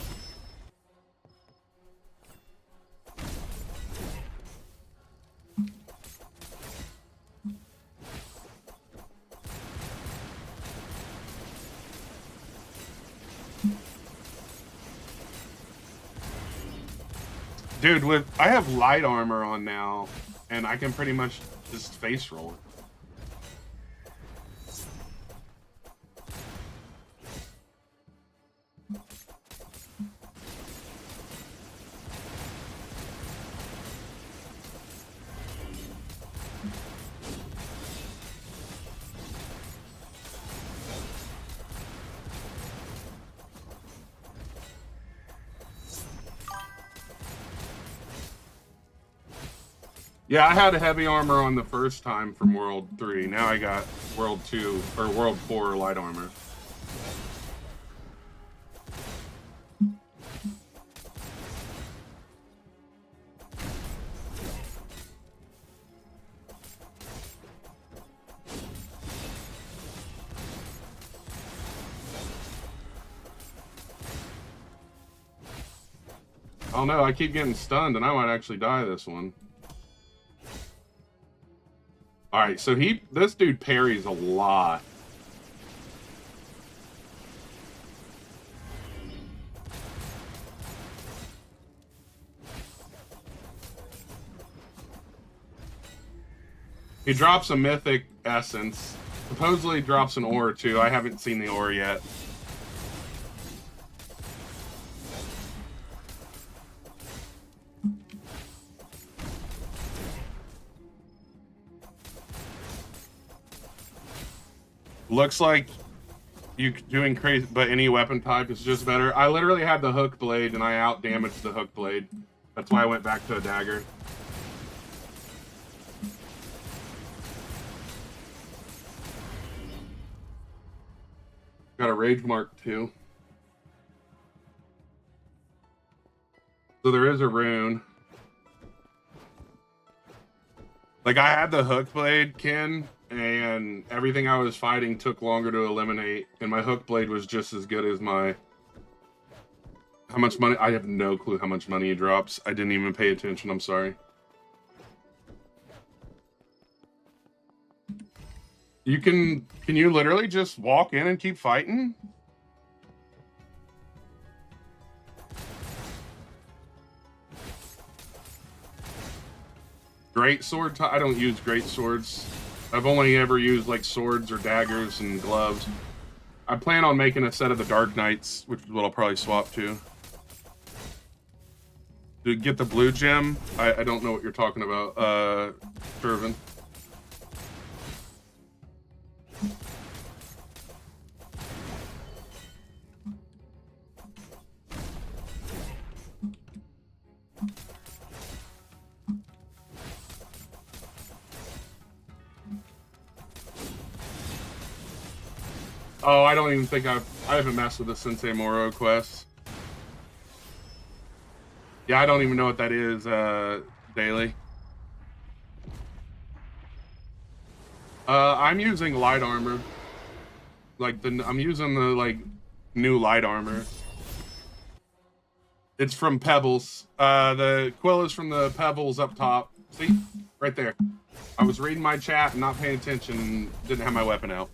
Dude, I have light armor on now, and I can pretty much just face roll it. Yeah, I had a heavy armor on the first time from World 3. Now I got World 2 or World 4 light armor. Oh no, I keep getting stunned and I might actually die this one. Alright, so this dude parries a lot. He drops a mythic essence. Supposedly drops an ore too. I haven't seen the ore yet. Looks like you doing crazy, but any weapon type is just better. I literally had the hook blade and I out damaged the hook blade. That's why I went back to a dagger. Got a rage mark too. So there is a rune. Like I had the hook blade, Ken, and everything I was fighting took longer to eliminate, and my hook blade was just as good as my... How much money? I have no clue how much money he drops. I didn't even pay attention, I'm sorry. You can you literally just walk in and keep fighting? Great sword? I don't use great swords. I've only ever used like swords or daggers and gloves. I plan on making a set of the Dark Knights, which is what I'll probably swap to. To get the blue gem, I don't know what you're talking about, Shervin. Oh, I don't even think I haven't messed with the Sensei Moro quest. Yeah, I don't even know what that is, Daily. I'm using light armor. I'm using the, like, new light armor. It's from Pebbles. The quill is from the Pebbles up top. See? Right there. I was reading my chat and not paying attention and didn't have my weapon out.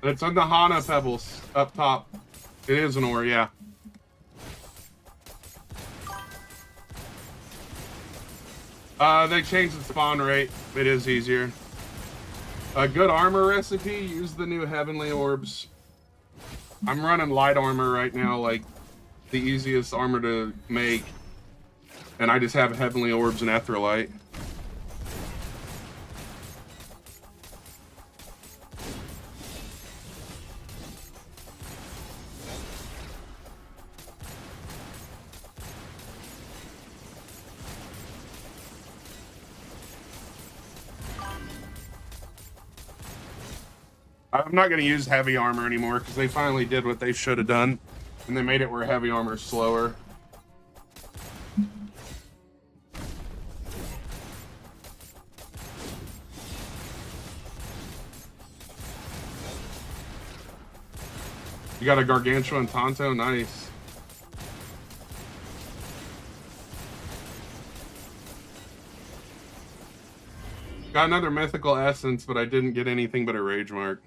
It's on the Hana Pebbles up top. It is an ore, yeah. They changed the spawn rate. It is easier. A good armor recipe, use the new heavenly orbs. I'm running light armor right now, like the easiest armor to make. And I just have heavenly orbs and etherite. I'm not going to use heavy armor anymore because they finally did what they should have done. And they made it where heavy armor is slower. You got a Gargantua and Tonto? Nice. Got another mythical essence, but I didn't get anything but a rage mark.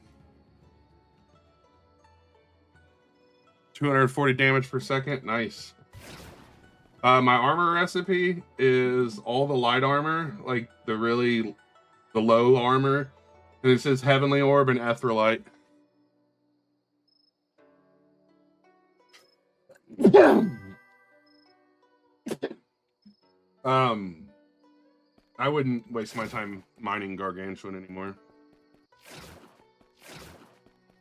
240 damage per second. Nice. My armor recipe is all the light armor, like the low armor. And it says Heavenly Orb and Etherite. I wouldn't waste my time mining Gargantuan anymore.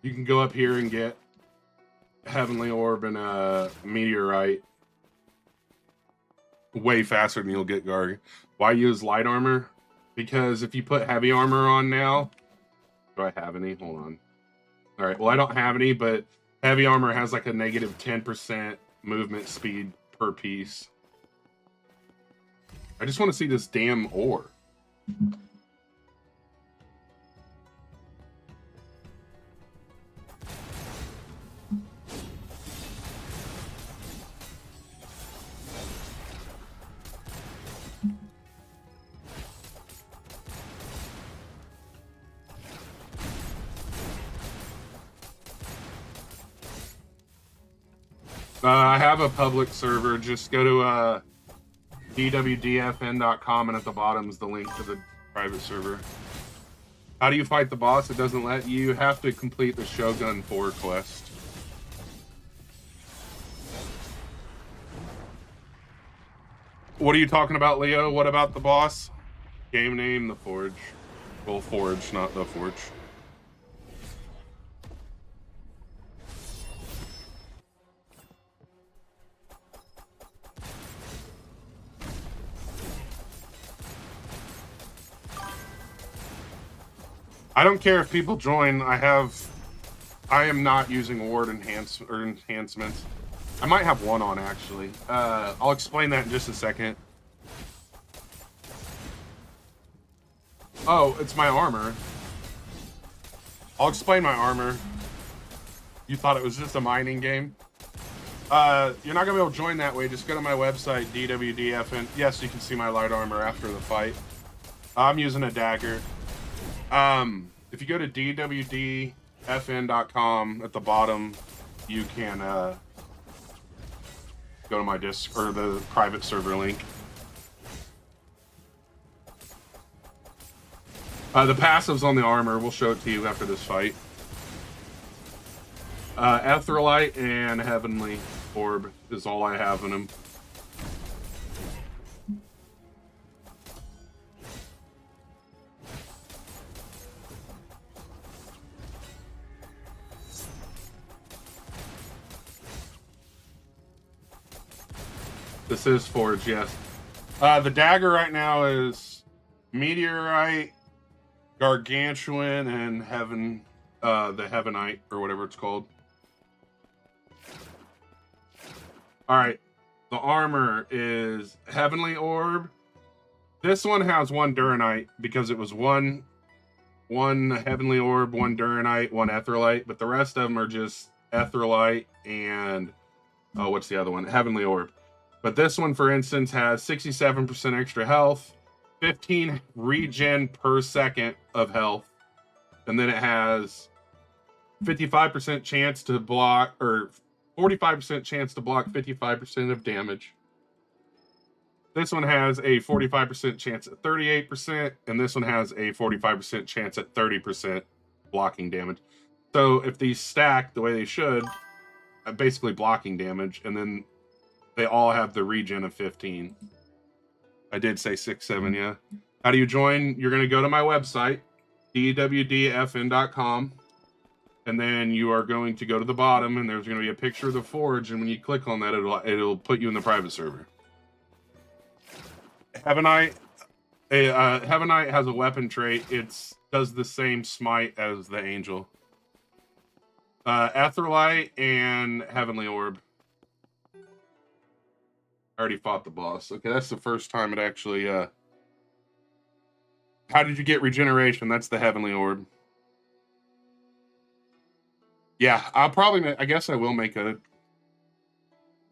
You can go up here and get Heavenly Orb and Meteorite way faster than you'll get Garg. Why use light armor? Because if you put heavy armor on now, do I have any? Hold on. All right, well, I don't have any, but heavy armor has like a negative 10% movement speed per piece. I just want to see this damn ore. I have a public server. Just go to dwdfn.com, and at the bottom is the link to the private server. How do you fight the boss? It doesn't let you. You have to complete the Shogun 4 quest. What are you talking about, Leo? What about the boss? Game name, The Forge. Well, Forge, not The Forge. I don't care if people join. I am not using ward enhancements. I might have one on, actually. I'll explain that in just a second. Oh, it's my armor. I'll explain my armor. You thought it was just a mining game? You're not gonna be able to join that way. Just go to my website, DWDFN. Yes, you can see my light armor after the fight. I'm using a dagger. If you go to dwdfn.com at the bottom, you can go to my disc or the private server link. The passives on the armor, we'll show it to you after this fight. Etherealite and Heavenly Orb is all I have in him. This is Forge, yes. The dagger right now is Meteorite, Gargantuan, and Heaven, the Heavenite, or whatever it's called. Alright, the armor is Heavenly Orb. This one has one Duranite, because it was one Heavenly Orb, one Duranite, one Etherealite, but the rest of them are just Etherealite and, oh, what's the other one? Heavenly Orb. But this one, for instance, has 67% extra health, 15 regen per second of health, and then it has 55% chance to block, or 45% chance to block 55% of damage. This one has a 45% chance at 38%, and this one has a 45% chance at 30% blocking damage. So if these stack the way they should, basically blocking damage, and then they all have the regen of 15. I did say 6-7, yeah. How do you join? You're going to go to my website, dwdfn.com, and then you are going to go to the bottom, and there's going to be a picture of the Forge, and when you click on that, it'll put you in the private server. Heavenite has a weapon trait. It does the same smite as the Angel. Etherealite and Heavenly Orb. I already fought the boss. Okay, that's the first time it actually, How did you get regeneration? That's the Heavenly Orb. Yeah, I guess I will make a...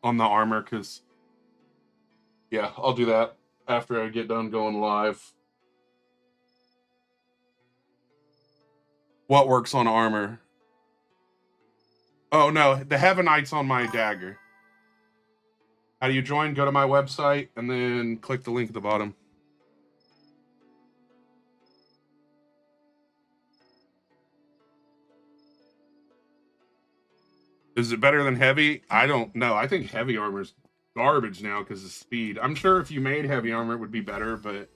on the armor, because... yeah, I'll do that after I get done going live. What works on armor? Oh, no, the Heavenite's on my dagger. How do you join? Go to my website and then click the link at the bottom. Is it better than heavy? I don't know. I think heavy armor is garbage now because of speed. I'm sure if you made heavy armor, it would be better, but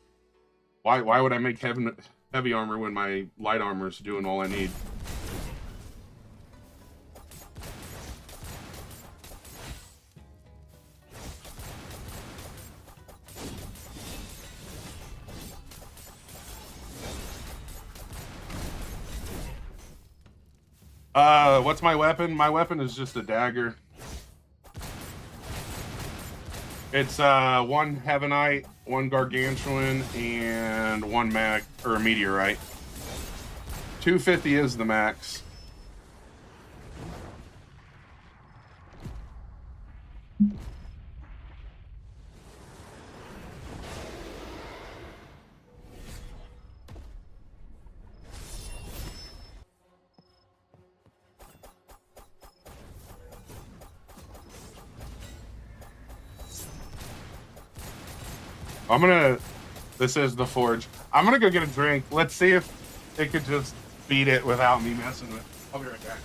why would I make heavy armor when my light armor is doing all I need? What's my weapon? My weapon is just a dagger. It's one Heavenite, one Gargantuan, and one Meteorite. 250 is the max. This is the Forge. I'm gonna go get a drink. Let's see if it could just beat it without me messing with it. I'll be right back.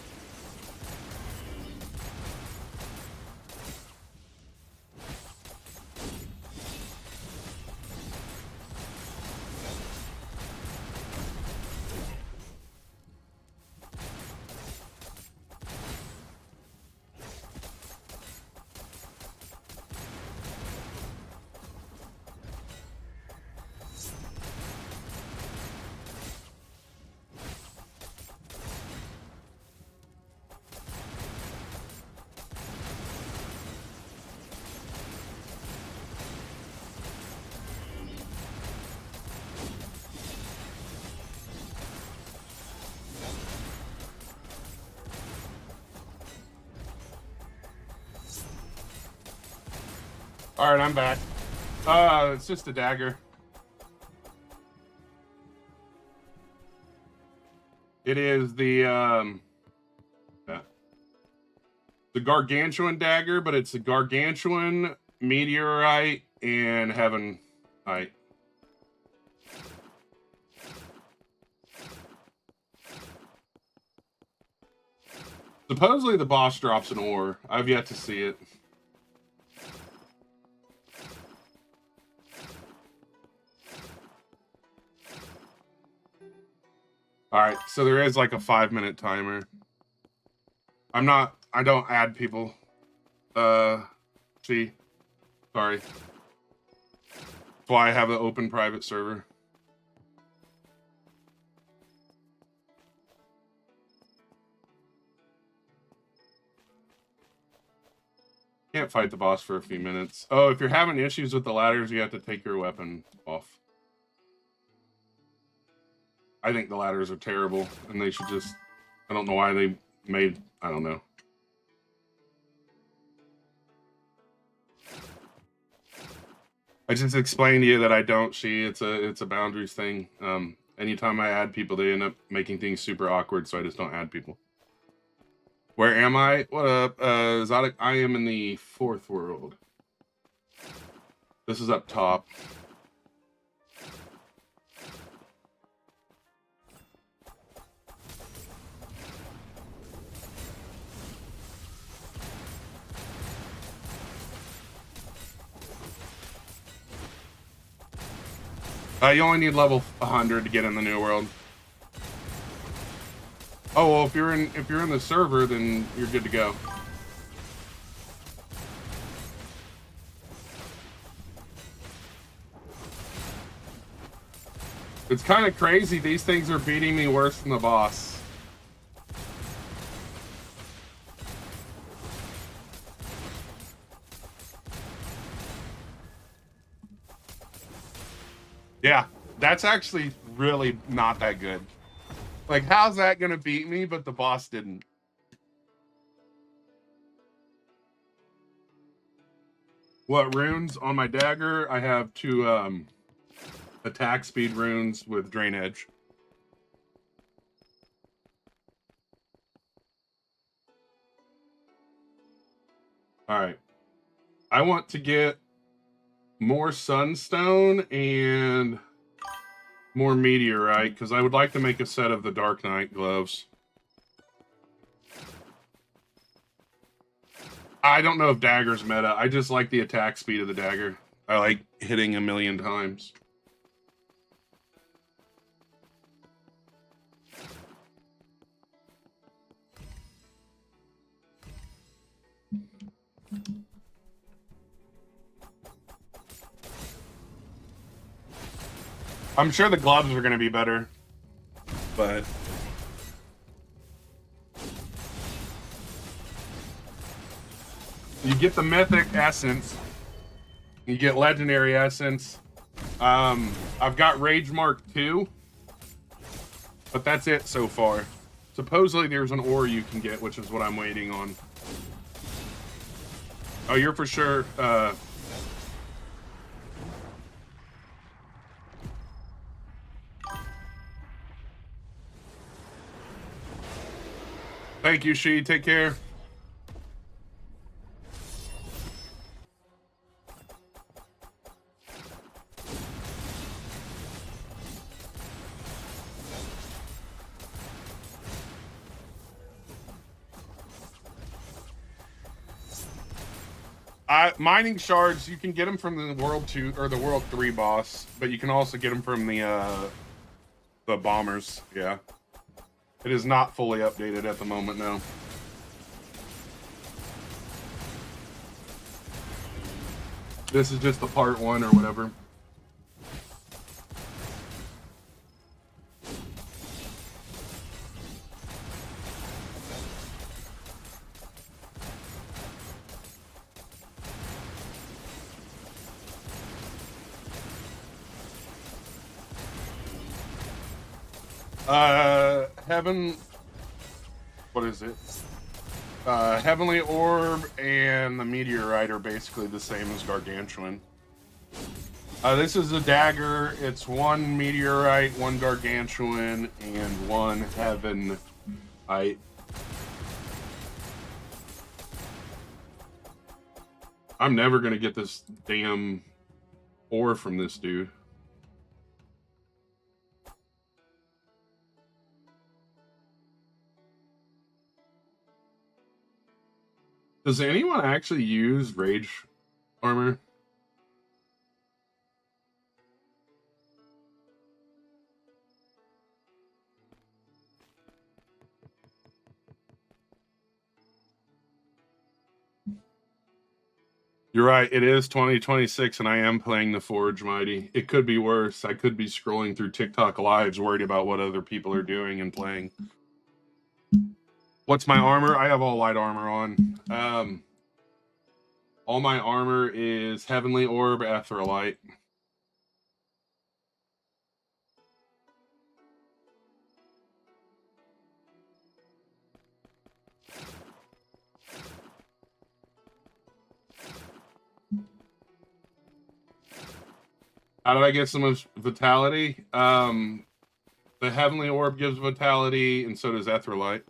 All right, I'm back. It's just a dagger. It is the gargantuan dagger, but it's a gargantuan, meteorite, and heavenite. Supposedly the boss drops an ore. I've yet to see it. Alright, so there is like a 5-minute timer. I don't add people. See. Sorry. That's why I have an open private server. Can't fight the boss for a few minutes. Oh, if you're having issues with the ladders, you have to take your weapon off. I think the ladders are terrible, and they should just... I don't know why they made... I don't know. I just explained to you that I don't, it's a boundaries thing. Anytime I add people, they end up making things super awkward, so I just don't add people. Where am I? What up, Zodic? I am in the 4th world. This is up top. You only need level 100 to get in the new world. Oh well, if you're in the server, then you're good to go. It's kind of crazy. These things are beating me worse than the boss. Yeah, that's actually really not that good. Like, how's that gonna beat me, but the boss didn't? What runes on my dagger? I have 2 attack speed runes with drain edge. All right. I want to get more sunstone and more meteorite because I would like to make a set of the Dark Knight gloves. I don't know if dagger's meta. I just like the attack speed of the dagger. I like hitting 1,000,000 times. I'm sure the gloves are going to be better, but you get the mythic essence, you get legendary essence. I've got Rage Mark 2, but that's it so far. Supposedly there's an ore you can get, which is what I'm waiting on. Oh, you're for sure. Thank you, She. Take care. Mining shards, you can get them from the World 2 or the World 3 boss, but you can also get them from the bombers. Yeah. It is not fully updated at the moment, no. This is just the part 1 or whatever. Heaven, what is it? Heavenly Orb and the Meteorite are basically the same as Gargantuan. This is a dagger. It's one Meteorite, one Gargantuan, and one Heavenite. I'm never gonna get this damn ore from this dude. Does anyone actually use rage armor? You're right. It is 2026, and I am playing the Forge Mighty. It could be worse. I could be scrolling through TikTok lives, worried about what other people are doing and playing. What's my armor? I have all light armor on. All my armor is Heavenly Orb, Aetherlight. How did I get so much vitality? The Heavenly Orb gives vitality, and so does Aetherlight.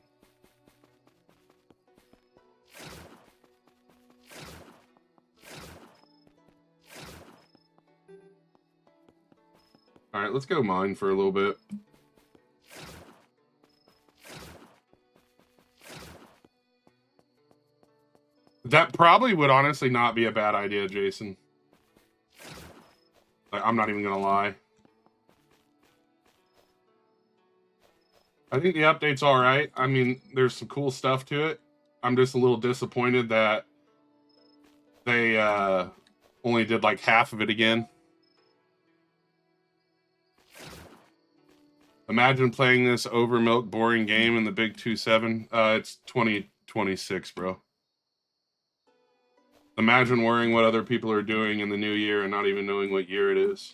All right, let's go mine for a little bit. That probably would honestly not be a bad idea, Jason. I'm not even gonna lie. I think the update's all right. I mean, there's some cool stuff to it. I'm just a little disappointed that they only did like half of it again. Imagine playing this over milk boring game in the Big 2-7. It's 2026, bro. Imagine worrying what other people are doing in the new year and not even knowing what year it is.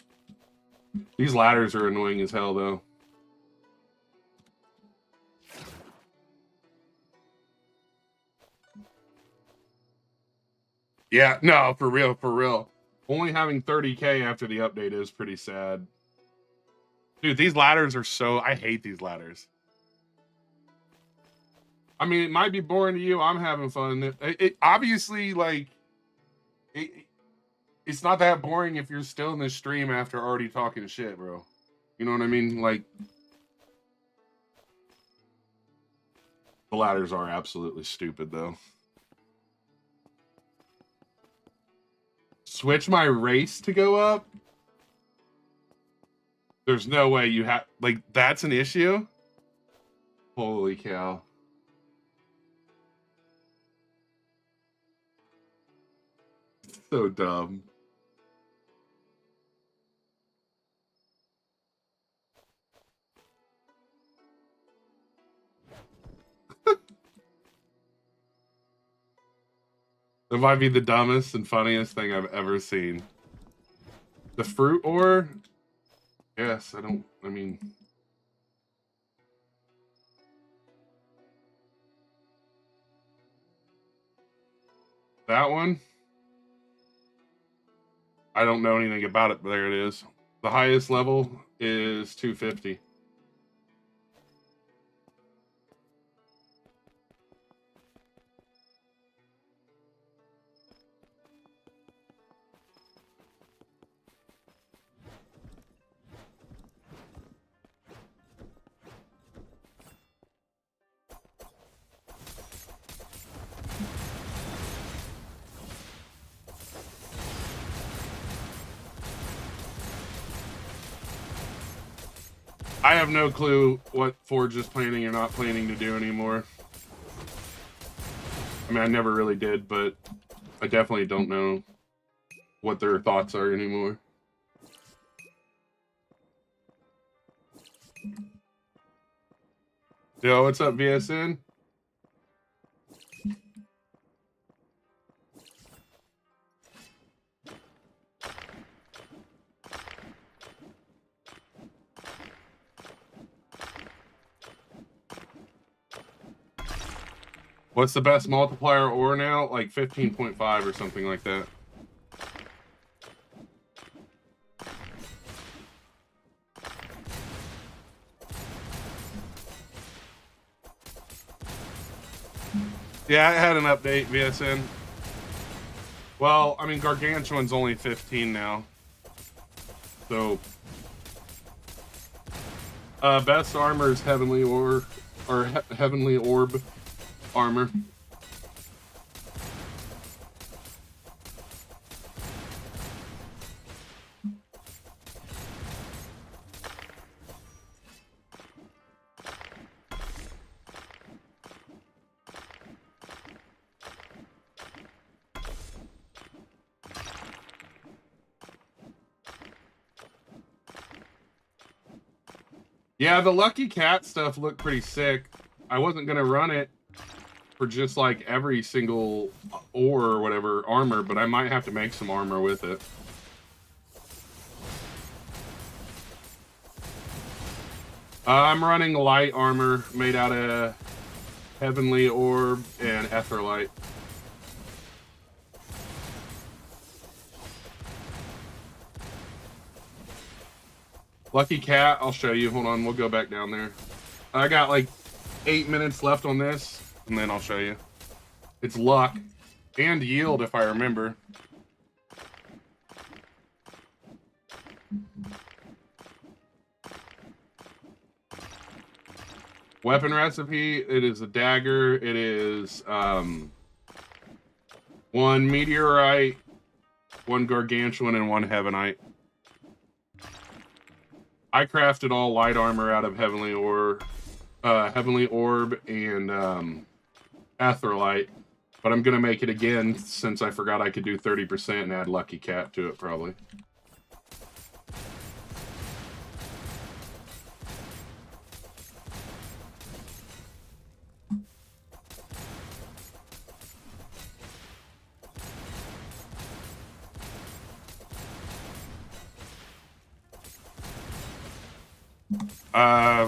These ladders are annoying as hell, though. Yeah, no, for real, for real. Only having 30K after the update is pretty sad. Dude, these ladders are so... I hate these ladders. I mean, it might be boring to you. I'm having fun. It obviously, like... It's not that boring if you're still in the stream after already talking shit, bro. You know what I mean? Like... The ladders are absolutely stupid, though. Switch my race to go up? There's no way you have... Like, that's an issue? Holy cow. So dumb. That might be the dumbest and funniest thing I've ever seen. The fruit ore? Yes, I mean... That one? I don't know anything about it, but there it is. The highest level is 250. I have no clue what Forge is planning or not planning to do anymore. I mean, I never really did, but I definitely don't know what their thoughts are anymore. Yo, what's up, VSN? What's the best multiplier ore now? Like 15.5 or something like that. Yeah, I had an update, VSN. Well, I mean, Gargantuan's only 15 now. So, best armor is Heavenly Heavenly Orb armor. Yeah, the Lucky Cat stuff looked pretty sick. I wasn't gonna run it for just like every single ore or whatever armor, but I might have to make some armor with it. I'm running light armor made out of Heavenly Orb and Etherlight. Lucky Cat, I'll show you. Hold on, we'll go back down there. I got like 8 minutes left on this, and then I'll show you. It's luck and yield, if I remember. Weapon recipe, it is a dagger. It is 1 meteorite, 1 gargantuan, and 1 heavenite. I crafted all light armor out of Heavenly Orb and Etherlight, but I'm gonna make it again since I forgot I could do 30% and add Lucky Cat to it probably.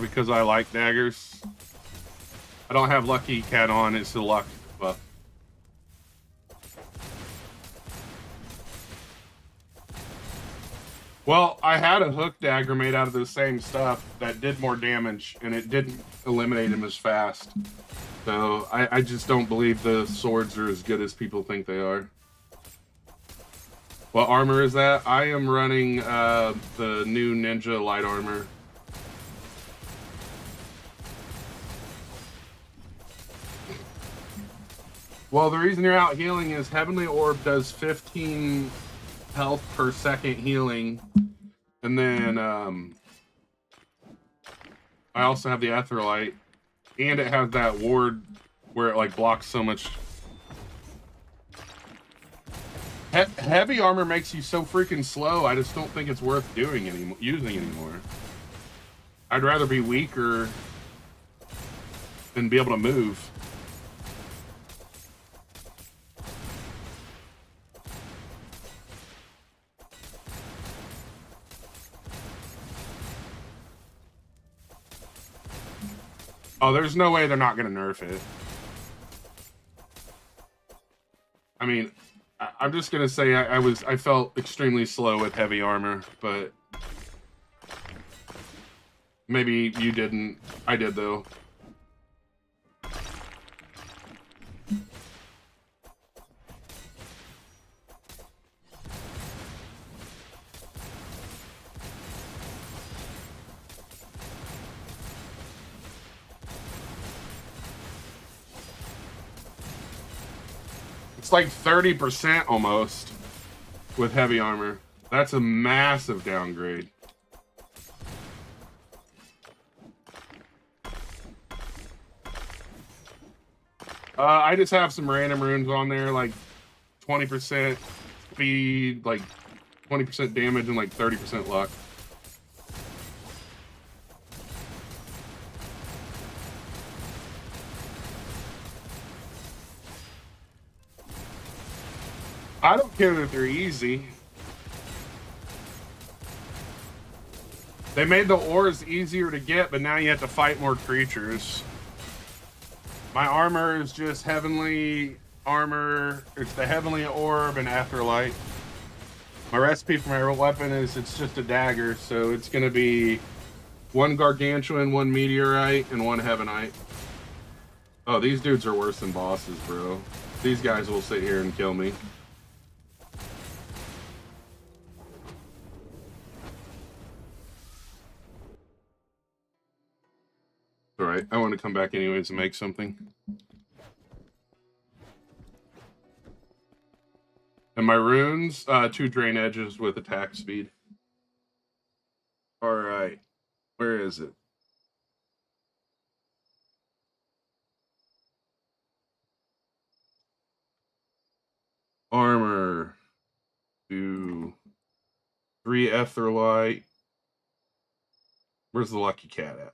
Because I like daggers. I don't have Lucky Cat on, it's the luck buff. Well, I had a hook dagger made out of the same stuff that did more damage, and it didn't eliminate him as fast. So I just don't believe the swords are as good as people think they are. What armor is that? I am running the new Ninja light armor. Well, the reason you're out healing is Heavenly Orb does 15 health per second healing. And then I also have the Etherlight. And it has that ward where it like blocks so much. Heavy armor makes you so freaking slow, I just don't think it's worth using anymore. I'd rather be weaker than be able to move. Oh, there's no way they're not going to nerf it. I mean, I'm just going to say I felt extremely slow with heavy armor, but maybe you didn't. I did, though. It's like 30% almost with heavy armor. That's a massive downgrade. I just have some random runes on there, like 20% speed, like 20% damage, and like 30% luck. I don't care that they're easy. They made the ores easier to get, but now you have to fight more creatures. My armor is just heavenly armor. It's the heavenly orb and afterlight. My recipe for my weapon is it's just a dagger, so it's going to be one gargantuan, one meteorite, and one heavenite. Oh, these dudes are worse than bosses, bro. These guys will sit here and kill me. All right, I want to come back anyways and make something. And my runes, 2 drain edges with attack speed. All right, where is it? Armor, 2, 3 etherlight. Where's the lucky cat at?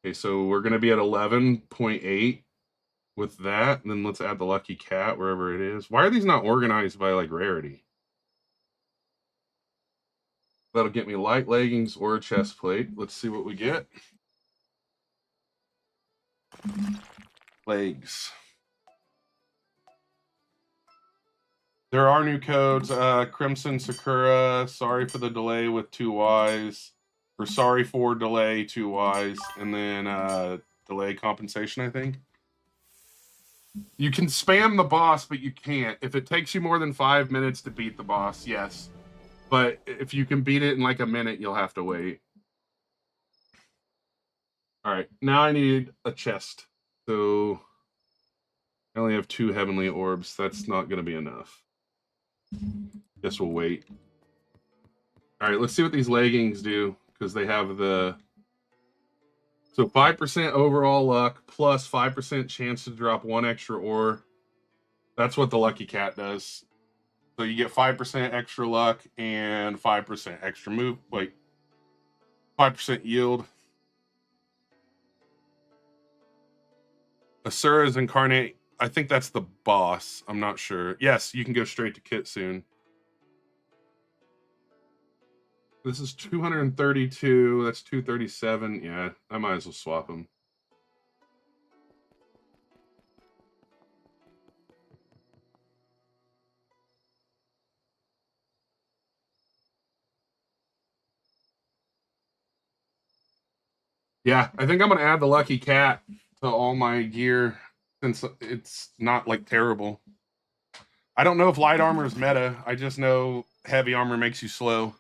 Okay, so we're going to be at 11.8 with that. And then let's add the lucky cat wherever it is. Why are these not organized by like rarity? That'll get me light leggings or a chest plate. Let's see what we get. Legs. There are new codes. Crimson Sakura, sorry for the delay with 2 Ys. Or sorry for delay, 2 Ys. And then delay compensation, I think. You can spam the boss, but you can't. If it takes you more than 5 minutes to beat the boss, yes. But if you can beat it in like a minute, you'll have to wait. All right, now I need a chest. So I only have 2 heavenly orbs. That's not going to be enough. Guess we'll wait. All right, let's see what these leggings do, because they have the... So 5% overall luck, plus 5% chance to drop 1 extra ore. That's what the lucky cat does. So you get 5% extra luck and 5% extra move. Wait, 5% yield. Asura's incarnate. I think that's the boss. I'm not sure. Yes, you can go straight to Kit soon. This is 232. That's 237. Yeah, I might as well swap them. Yeah, I think I'm going to add the lucky cat to all my gear since it's not like terrible. I don't know if light armor is meta. I just know heavy armor makes you slow.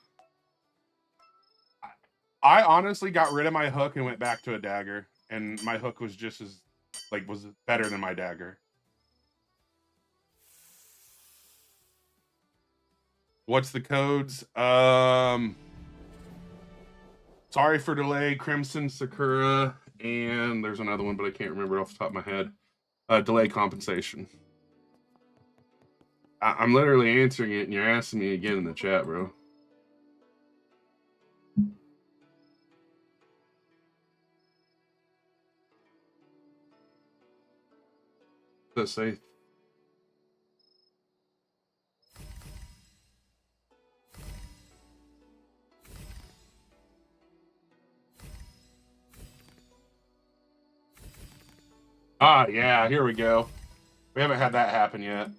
I honestly got rid of my hook and went back to a dagger, and my hook was just as was better than my dagger. What's the codes? Sorry for delay, Crimson Sakura, and there's another one, but I can't remember off the top of my head. Delay compensation. I'm literally answering it, and you're asking me again in the chat, bro. Does say? Ah, yeah, here we go. We haven't had that happen yet.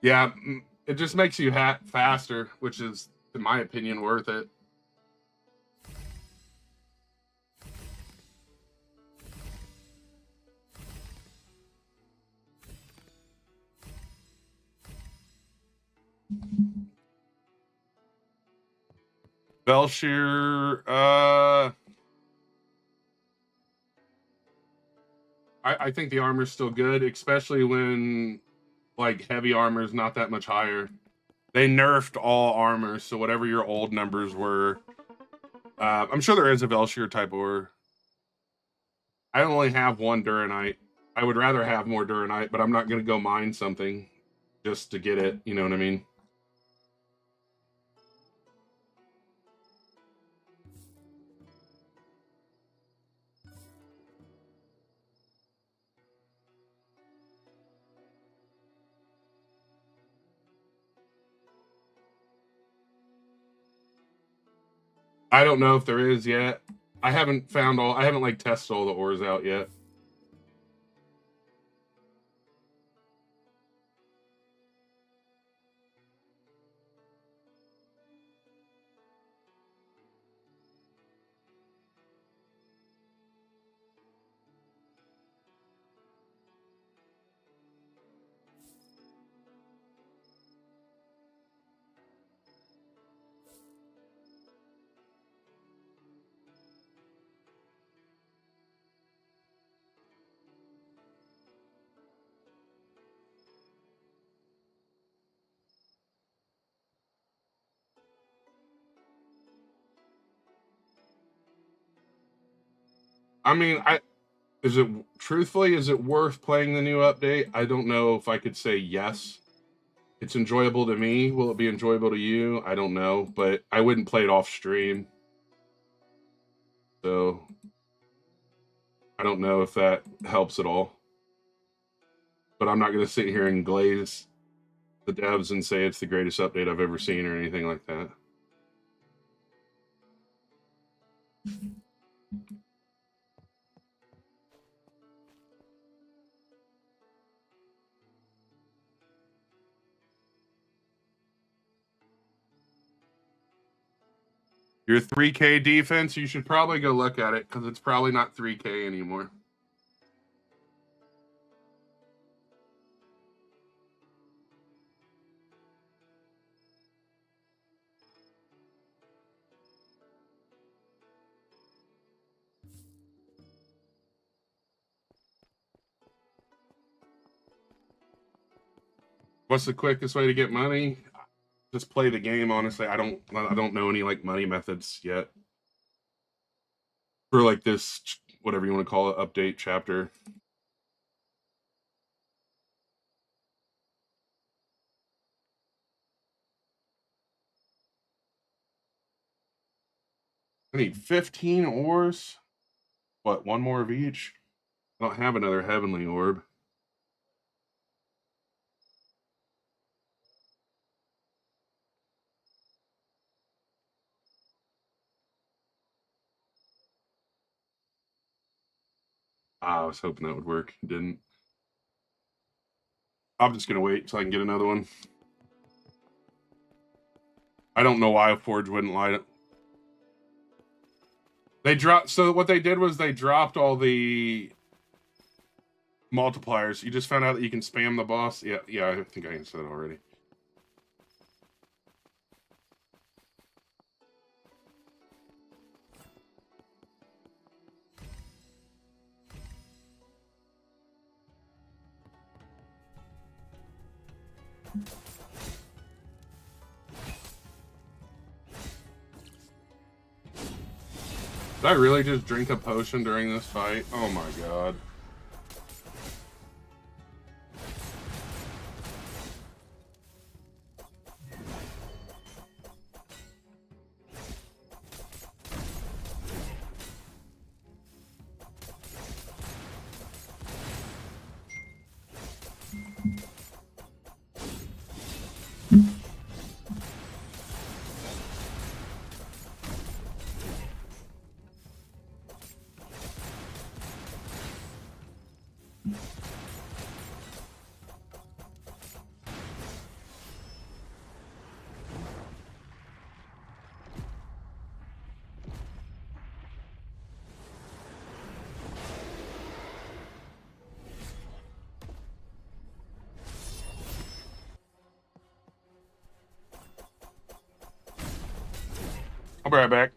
Yeah, it just makes you faster, which is, in my opinion, worth it. Belshir, I think the armor's still good, especially when like heavy armor is not that much higher. They nerfed all armor, so whatever your old numbers were, I'm sure there is a Velshir type ore. I only have 1 Duranite. I would rather have more Duranite, but I'm not going to go mine something just to get it. You know what I mean? I don't know if there is yet. I haven't like tested all the ores out yet. I mean, is it truthfully, is it worth playing the new update? I don't know if I could say yes. It's enjoyable to me. Will it be enjoyable to you? I don't know, but I wouldn't play it off stream. So I don't know if that helps at all. But I'm not going to sit here and glaze the devs and say it's the greatest update I've ever seen or anything like that. Your 3K defense, you should probably go look at it because it's probably not 3K anymore. What's the quickest way to get money? Just play the game. Honestly, I don't know any like money methods yet for like this, whatever you want to call it, update chapter. I need 15 ores. What, one more of each? I don't have another heavenly orb. I was hoping that would work. It didn't. I'm just gonna wait until I can get another one. I don't know why a Forge wouldn't light it. They dropped. So what they did was they dropped all the multipliers. You just found out that you can spam the boss. Yeah, I think I answered that already. Did I really just drink a potion during this fight? Oh my god. I'll be right back.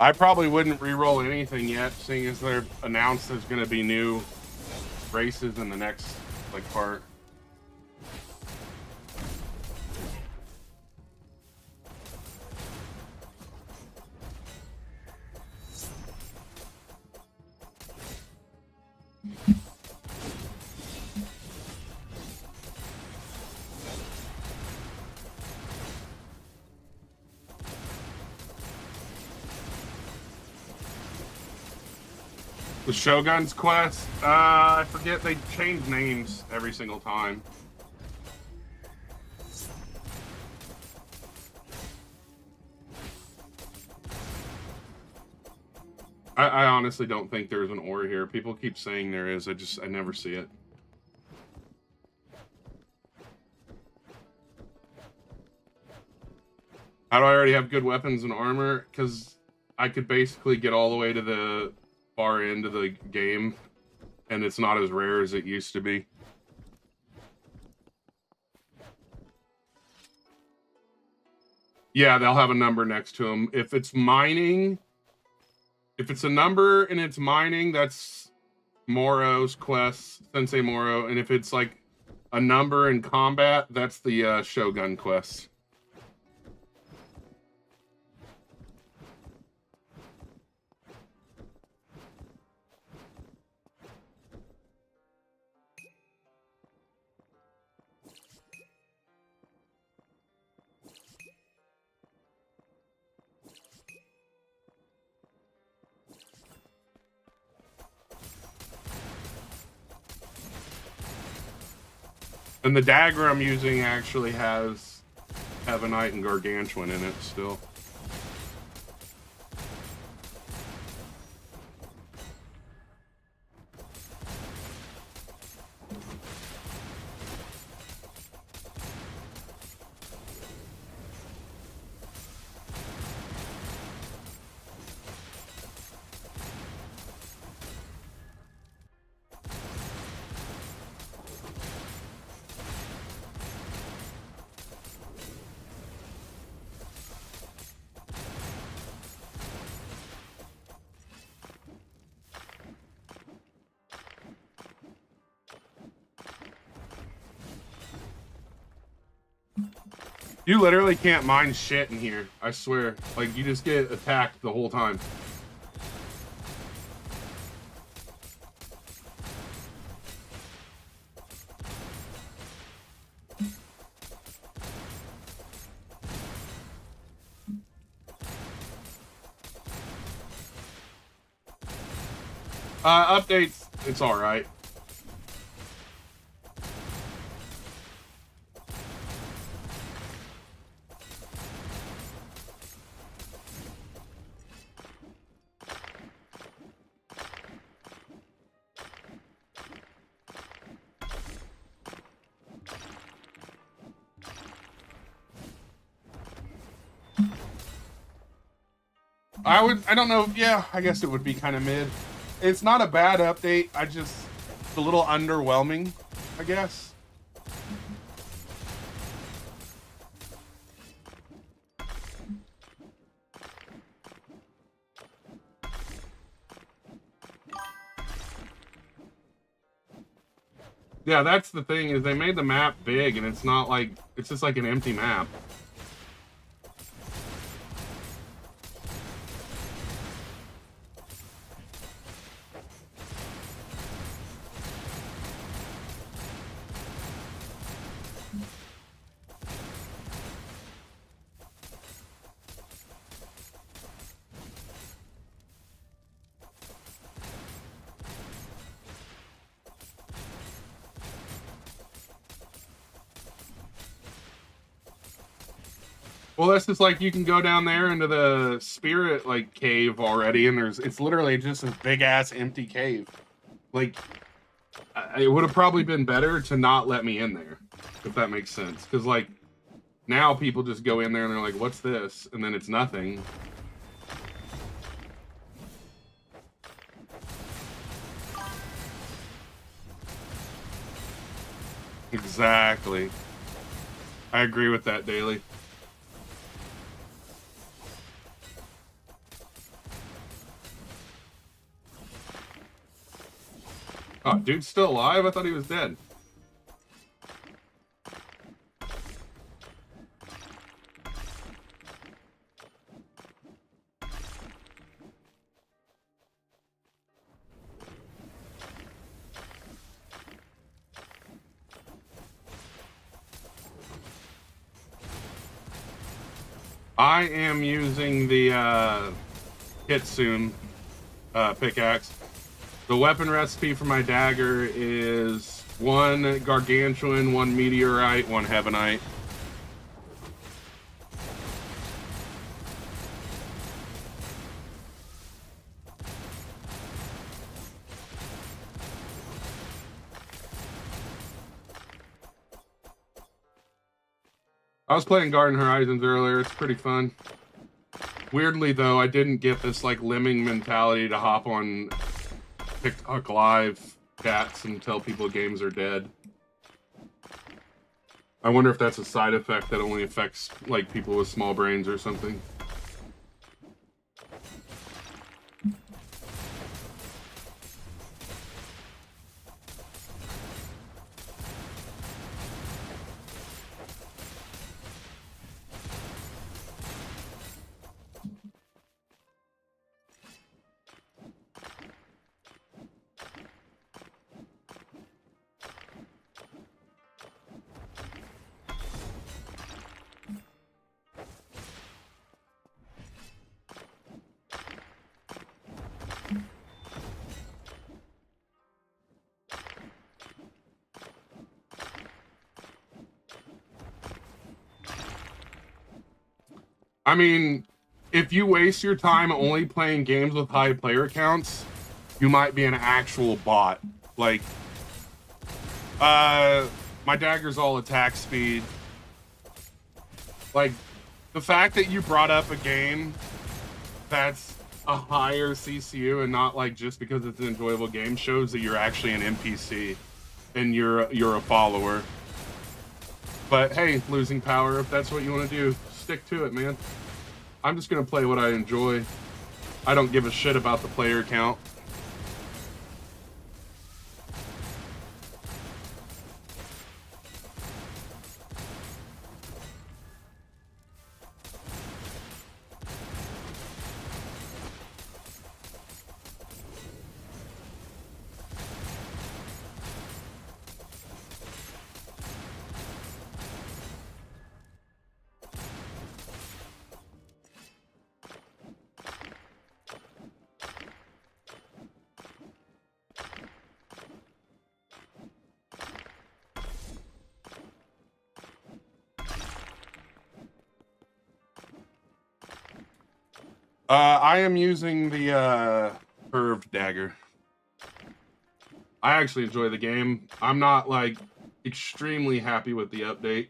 I probably wouldn't re-roll anything yet, seeing as they're announced there's going to be new races in the next like part. The Shogun's Quest? I forget, they change names every single time. I honestly don't think there's an ore here. People keep saying there is. I never see it. How do I already have good weapons and armor? Because I could basically get all the way to the far end of the game, and it's not as rare as it used to be. Yeah, they'll have a number next to them. If it's mining, if it's a number and it's mining, that's Moro's quest, Sensei Moro. And if it's like a number in combat, that's the Shogun quest. And the dagger I'm using actually has Heavenite and Gargantuan in it still. You literally can't mine shit in here. I swear. Like, you just get attacked the whole time. Updates, it's alright. I don't know, yeah, I guess it would be kind of mid. It's not a bad update, it's a little underwhelming, I guess. Yeah, that's the thing, is they made the map big, and it's not like, it's just like an empty map. Well, that's just like you can go down there into the spirit like cave already, and it's literally just this big ass empty cave. Like, it would have probably been better to not let me in there, if that makes sense. Because like now people just go in there and they're like, "What's this?" And then it's nothing. Exactly. I agree with that, Daily. Oh, dude's still alive? I thought he was dead. I am using the Kitsune pickaxe. The weapon recipe for my dagger is 1 gargantuan, 1 meteorite, 1 heavenite. I was playing Garden Horizons earlier. It's pretty fun. Weirdly, though, I didn't get this like lemming mentality to hop on TikTok live chats and tell people games are dead. I wonder if that's a side effect that only affects like people with small brains or something. I mean, if you waste your time only playing games with high player counts, you might be an actual bot. Like, my dagger's all attack speed. Like, the fact that you brought up a game that's a higher CCU and not like just because it's an enjoyable game shows that you're actually an NPC and you're a follower. But hey, losing power, if that's what you want to do, stick to it, man. I'm just gonna play what I enjoy. I don't give a shit about the player count. I am using the curved dagger. I actually enjoy the game. I'm not like extremely happy with the update,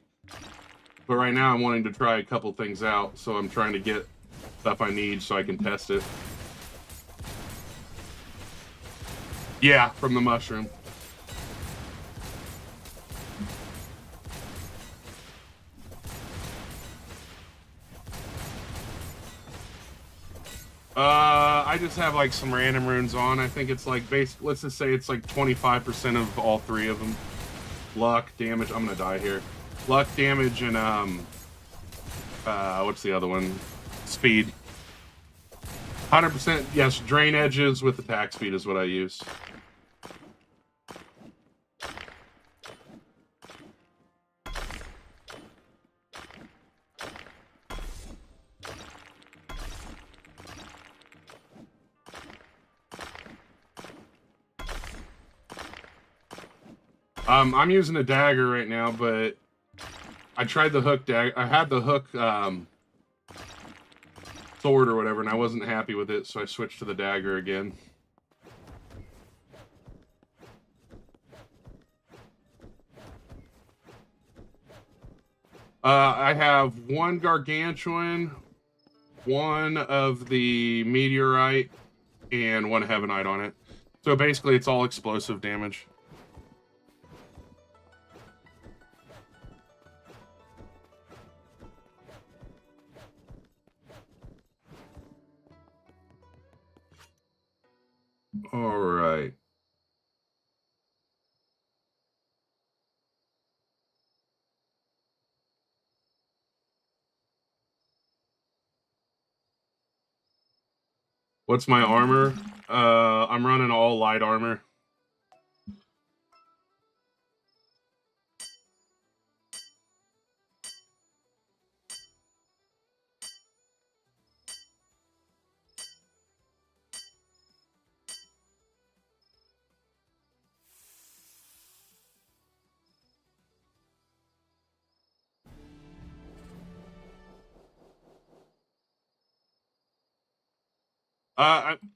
but right now I'm wanting to try a couple things out, so I'm trying to get stuff I need so I can test it. Yeah, from the mushroom. I just have like some random runes on. I think it's like let's just say it's like 25% of all 3 of them. Luck, damage. I'm gonna die here. Luck, damage, and what's the other one? Speed. 100%. Yes, drain edges with attack speed is what I use. I'm using a dagger right now, but I tried the hook dagger. I had the hook sword or whatever, and I wasn't happy with it, so I switched to the dagger again. I have 1 gargantuan, 1 of the meteorite, and 1 heavenite on it. So basically, it's all explosive damage. All right. What's my armor? I'm running all light armor.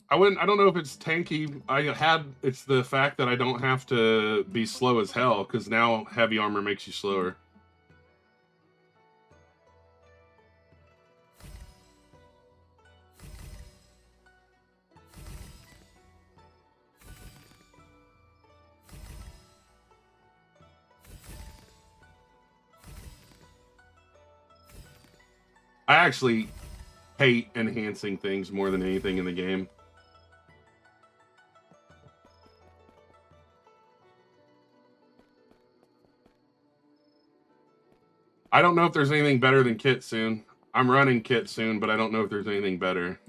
I wouldn't. I don't know if it's tanky. It's the fact that I don't have to be slow as hell because now heavy armor makes you slower. I actually hate enhancing things more than anything in the game. I don't know if there's anything better than Kitsune. I'm running Kitsune, but I don't know if there's anything better.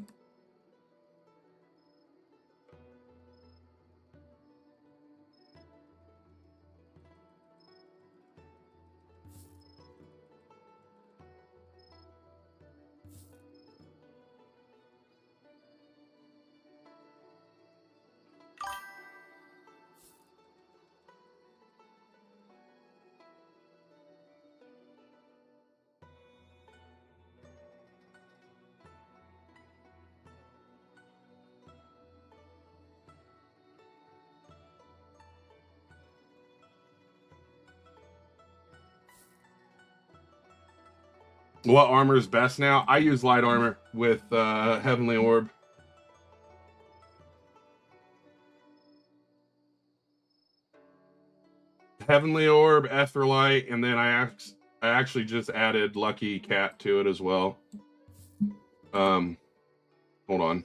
What armor is best now? I use light armor with Heavenly Orb. Heavenly Orb, Etherlight, and then I actually just added Lucky Cat to it as well. Hold on.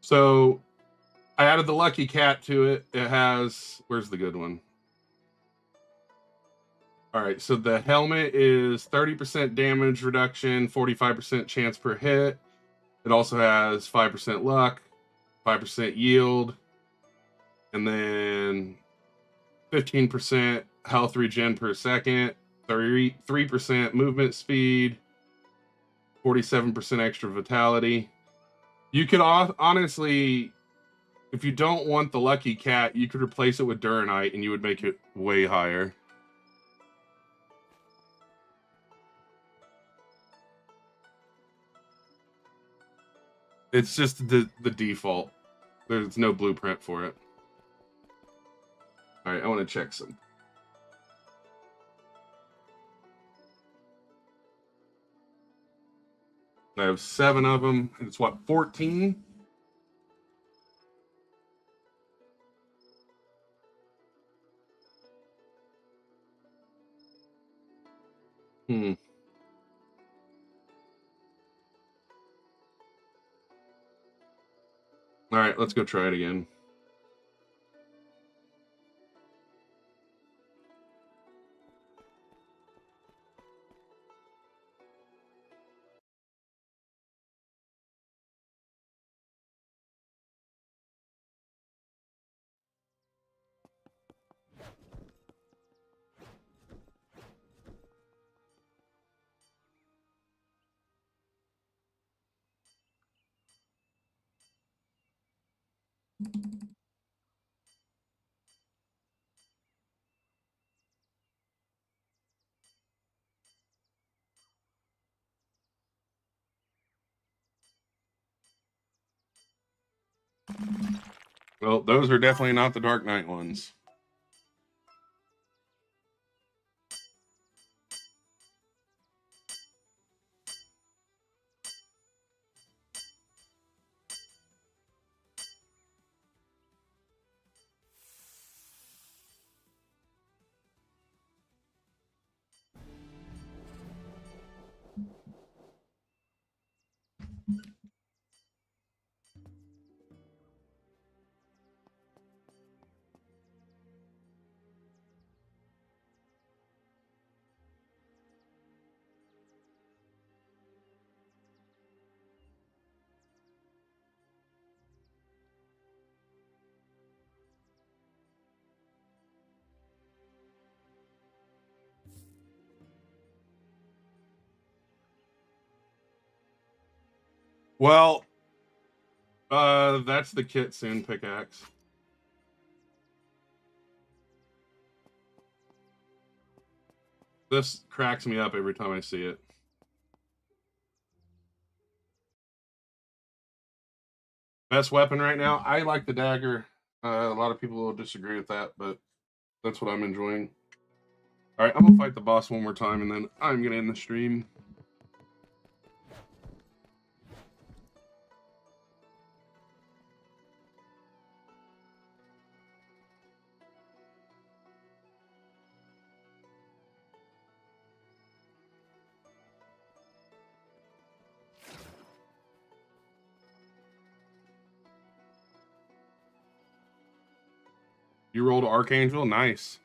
So I added the Lucky Cat to it. It has, where's the good one? All right, so the helmet is 30% damage reduction, 45% chance per hit. It also has 5% luck, 5% yield, and then 15% health regen per second, 3% movement speed, 47% extra vitality. You could honestly, if you don't want the Lucky Cat, you could replace it with Duranite and you would make it way higher. It's just the default. There's no blueprint for it. All right, I want to check some. I have 7 of them. It's what, 14? Hmm. All right, let's go try it again. Well, those are definitely not the Dark Knight ones. Well, that's the Kitsune pickaxe. This cracks me up every time I see it. Best weapon right now? I like the dagger. A lot of people will disagree with that, but that's what I'm enjoying. All right, I'm gonna fight the boss one more time, and then I'm gonna end the stream. You rolled Archangel, nice.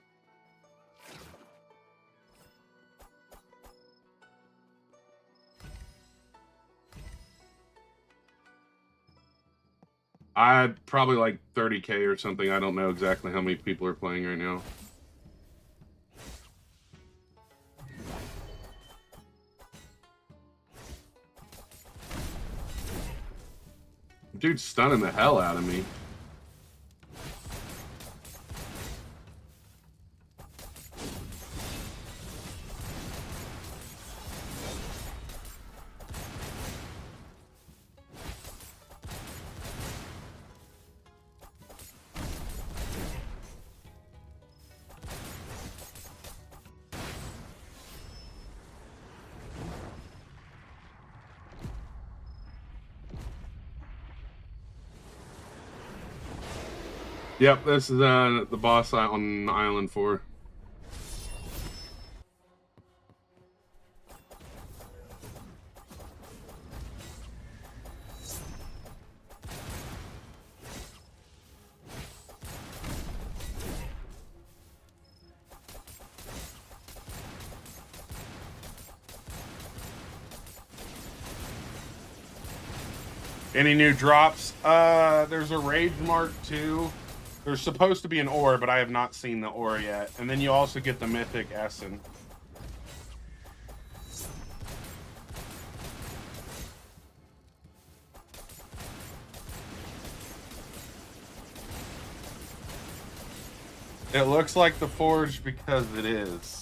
I probably like 30K or something. I don't know exactly how many people are playing right now. Dude's stunning the hell out of me. Yep, this is the boss on Island 4. Any new drops? There's a Rage Mark 2. There's supposed to be an ore, but I have not seen the ore yet. And then you also get the Mythic Essen. It looks like the Forge because it is.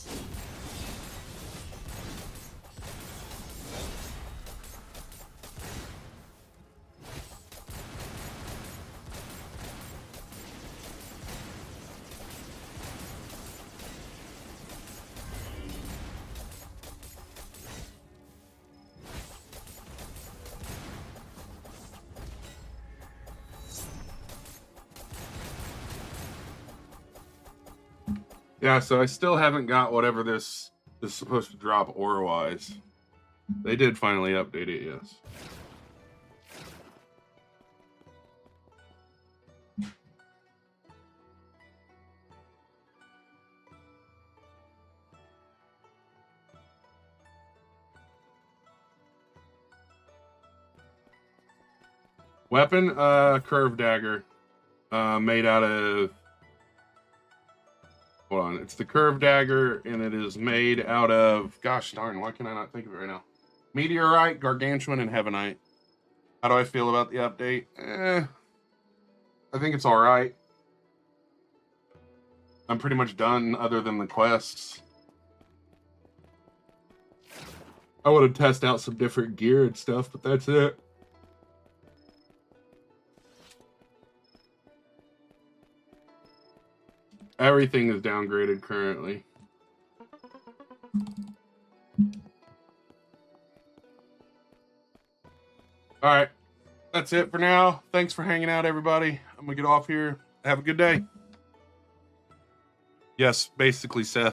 Yeah, so I still haven't got whatever this is supposed to drop ore-wise. They did finally update it, yes. Weapon, curved dagger, made out of. Hold on, it's the curved dagger, and it is made out of. Gosh darn, why can I not think of it right now? Meteorite, gargantuan, and heavenite. How do I feel about the update? I think it's all right. I'm pretty much done, other than the quests. I want to test out some different gear and stuff, but that's it. Everything is downgraded currently. All right. That's it for now. Thanks for hanging out, everybody. I'm going to get off here. Have a good day. Yes, basically, Seth.